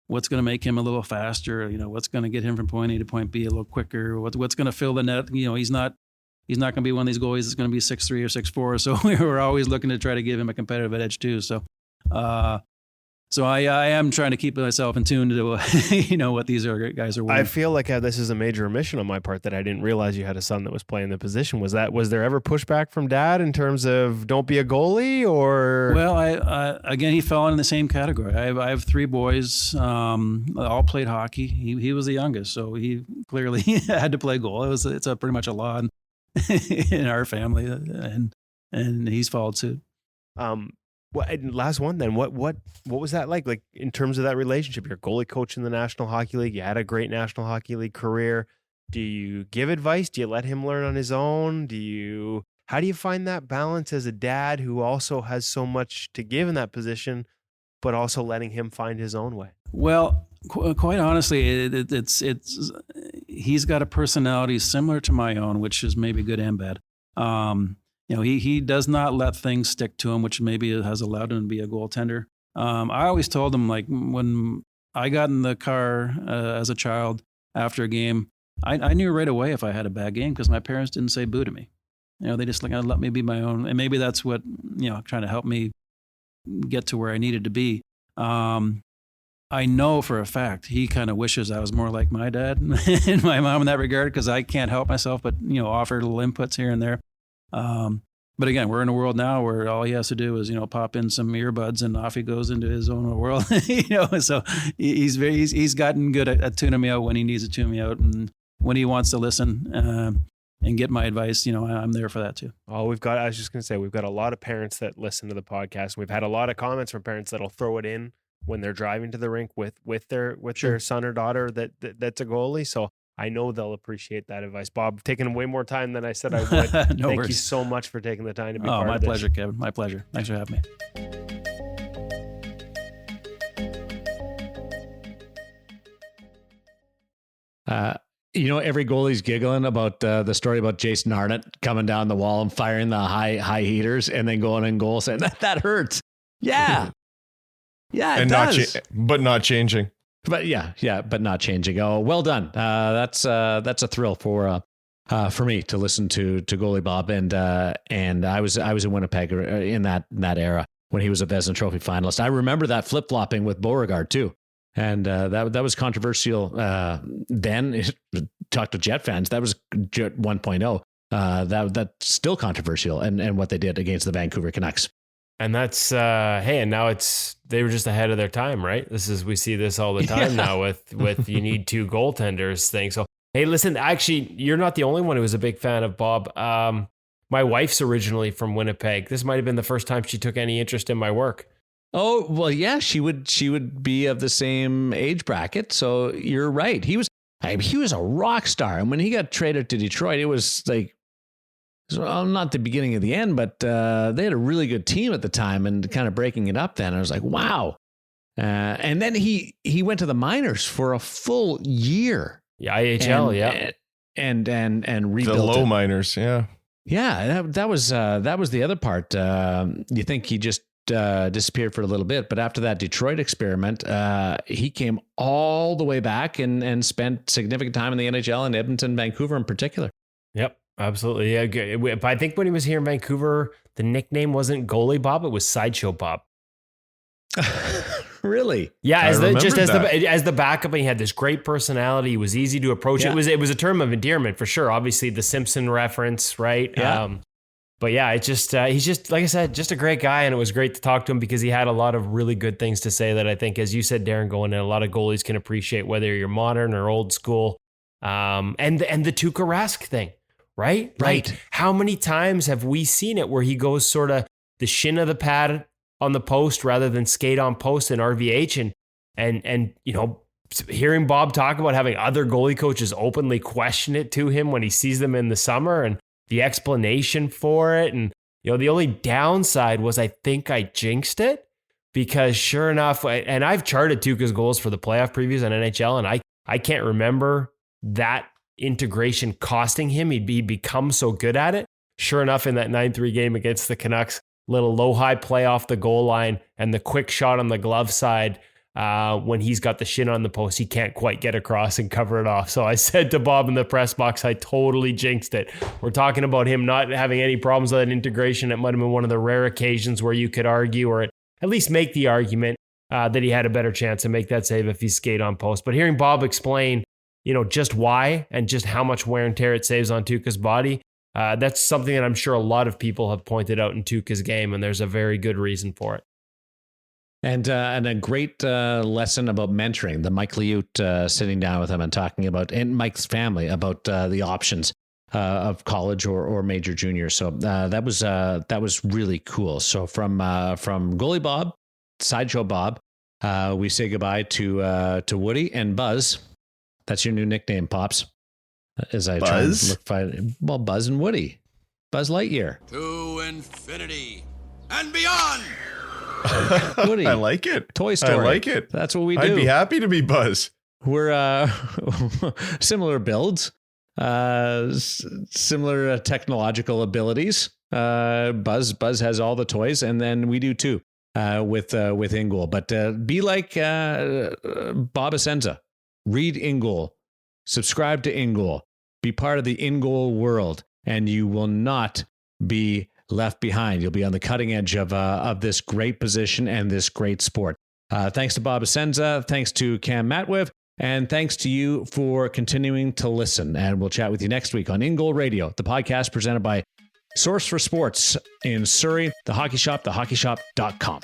what's going to make him a little faster. What's going to get him from point A to point B a little quicker. What's going to fill the net. He's not going to be one of these goalies that's going to be 6'3" or 6'4". So we're always looking to try to give him a competitive edge too. So. So I am trying to keep myself in tune to what these guys are winning. I feel like this is a major omission on my part that I didn't realize you had a son that was playing the position. Was there ever pushback from dad in terms of don't be a goalie, or? Well, again, he fell in the same category. I have 3 boys, all played hockey. He was the youngest, so he clearly had to play goal. It's pretty much a law in our family, and he's followed suit. Well, last one then. What was that like? Like in terms of that relationship, you're a goalie coach in the National Hockey League. You had a great National Hockey League career. Do you give advice? Do you let him learn on his own? How do you find that balance as a dad who also has so much to give in that position, but also letting him find his own way? Well, quite honestly, it's he's got a personality similar to my own, which is maybe good and bad. He does not let things stick to him, which maybe has allowed him to be a goaltender. I always told him, like, when I got in the car as a child after a game, I knew right away if I had a bad game because my parents didn't say boo to me. They just let me be my own. And maybe that's what, trying to help me get to where I needed to be. I know for a fact he kind of wishes I was more like my dad and my mom in that regard because I can't help myself but, offer little inputs here and there. But again, we're in a world now where all he has to do is, pop in some earbuds and off he goes into his own world. So he's gotten good at tuning me out when he needs to tune me out, and when he wants to listen and get my advice, I'm there for that too. Oh, I was just going to say, we've got a lot of parents that listen to the podcast. We've had a lot of comments from parents that'll throw it in when they're driving to the rink with their son or daughter that's a goalie. So I know they'll appreciate that advice. Bob, taking way more time than I said I would. Thank you so much for taking the time to be part of this. My pleasure, Kevin. My pleasure. Thanks for having me. Every goalie's giggling about the story about Jason Arnott coming down the wall and firing the high heaters and then going in goal saying that hurts. Yeah. Yeah, it does. But not changing. But but not changing. Oh, well done. That's a thrill for me to listen to Goalie Bob, and I was in Winnipeg in that era when he was a Vezina Trophy finalist. I remember that flip flopping with Beauregard too, and that was controversial. Then talk to Jet fans. That was Jet 1.0. That's still controversial, and what they did against the Vancouver Canucks. And that's and now they were just ahead of their time, right? We see this all the time now with you need two goaltenders thing. So hey, listen, actually, you're not the only one who was a big fan of Bob. My wife's originally from Winnipeg. This might have been the first time she took any interest in my work. Oh well, yeah, she would be of the same age bracket. So you're right. He was a rock star, and when he got traded to Detroit, it was like. So not the beginning of the end, but they had a really good team at the time and kind of breaking it up then. I was like, wow. And then he went to the minors for a full year. Yeah, IHL, And rebuilt the low it. minors, yeah. Yeah, that was the other part. You think he just disappeared for a little bit, but after that Detroit experiment, he came all the way back and spent significant time in the NHL in Edmonton, Vancouver in particular. Yep. Absolutely. Yeah. But I think when he was here in Vancouver, the nickname wasn't Goalie Bob, it was Sideshow Bob. Really? Yeah, as the backup, he had this great personality. He was easy to approach. Yeah. It was a term of endearment for sure. Obviously the Simpson reference, right? Yeah. But yeah, it's just he's just, like I said, just a great guy, and it was great to talk to him because he had a lot of really good things to say that I think, as you said, Daren, going in, a lot of goalies can appreciate, whether you're modern or old school. And the Tuukka Rask thing. Right? Like, how many times have we seen it where he goes sort of the shin of the pad on the post rather than skate on post in RVH, and hearing Bob talk about having other goalie coaches openly question it to him when he sees them in the summer and the explanation for it. And, the only downside was I think I jinxed it because sure enough, and I've charted Tuukka's goals for the playoff previews on NHL, and I can't remember that integration costing him. He'd become so good at it. Sure enough, in that 9-3 game against the Canucks, little low-high play off the goal line and the quick shot on the glove side, when he's got the shin on the post, he can't quite get across and cover it off. So I said to Bob in the press box, I totally jinxed it. We're talking about him not having any problems with that integration. It might have been one of the rare occasions where you could argue, or at least make the argument, that he had a better chance to make that save if he skate on post. But hearing Bob explain just why and just how much wear and tear it saves on Tuukka's body. That's something that I'm sure a lot of people have pointed out in Tuukka's game, and there's a very good reason for it. And a great lesson about mentoring. The Mike Liut sitting down with him and talking about, and Mike's family, about the options of college or major junior. So that was really cool. So from Goalie Bob, Sideshow Bob, we say goodbye to Woody and Buzz. That's your new nickname, Pops. As I Buzz? try and look, Buzz and Woody. Buzz Lightyear. To infinity and beyond. Woody. I like it. Toy Story. I like it. That's what we do. I'd be happy to be Buzz. We're similar builds, similar technological abilities. Buzz has all the toys, and then we do too with InGoal. But be like Bob Essensa. Read InGoal, subscribe to InGoal, be part of the InGoal world, and you will not be left behind. You'll be on the cutting edge of this great position and this great sport. Thanks to Bob Essensa, thanks to Cam Matwiv, and thanks to you for continuing to listen. And we'll chat with you next week on InGoal Radio, the podcast presented by Source for sports in Surrey, the Hockey Shop, thehockeysshop.com.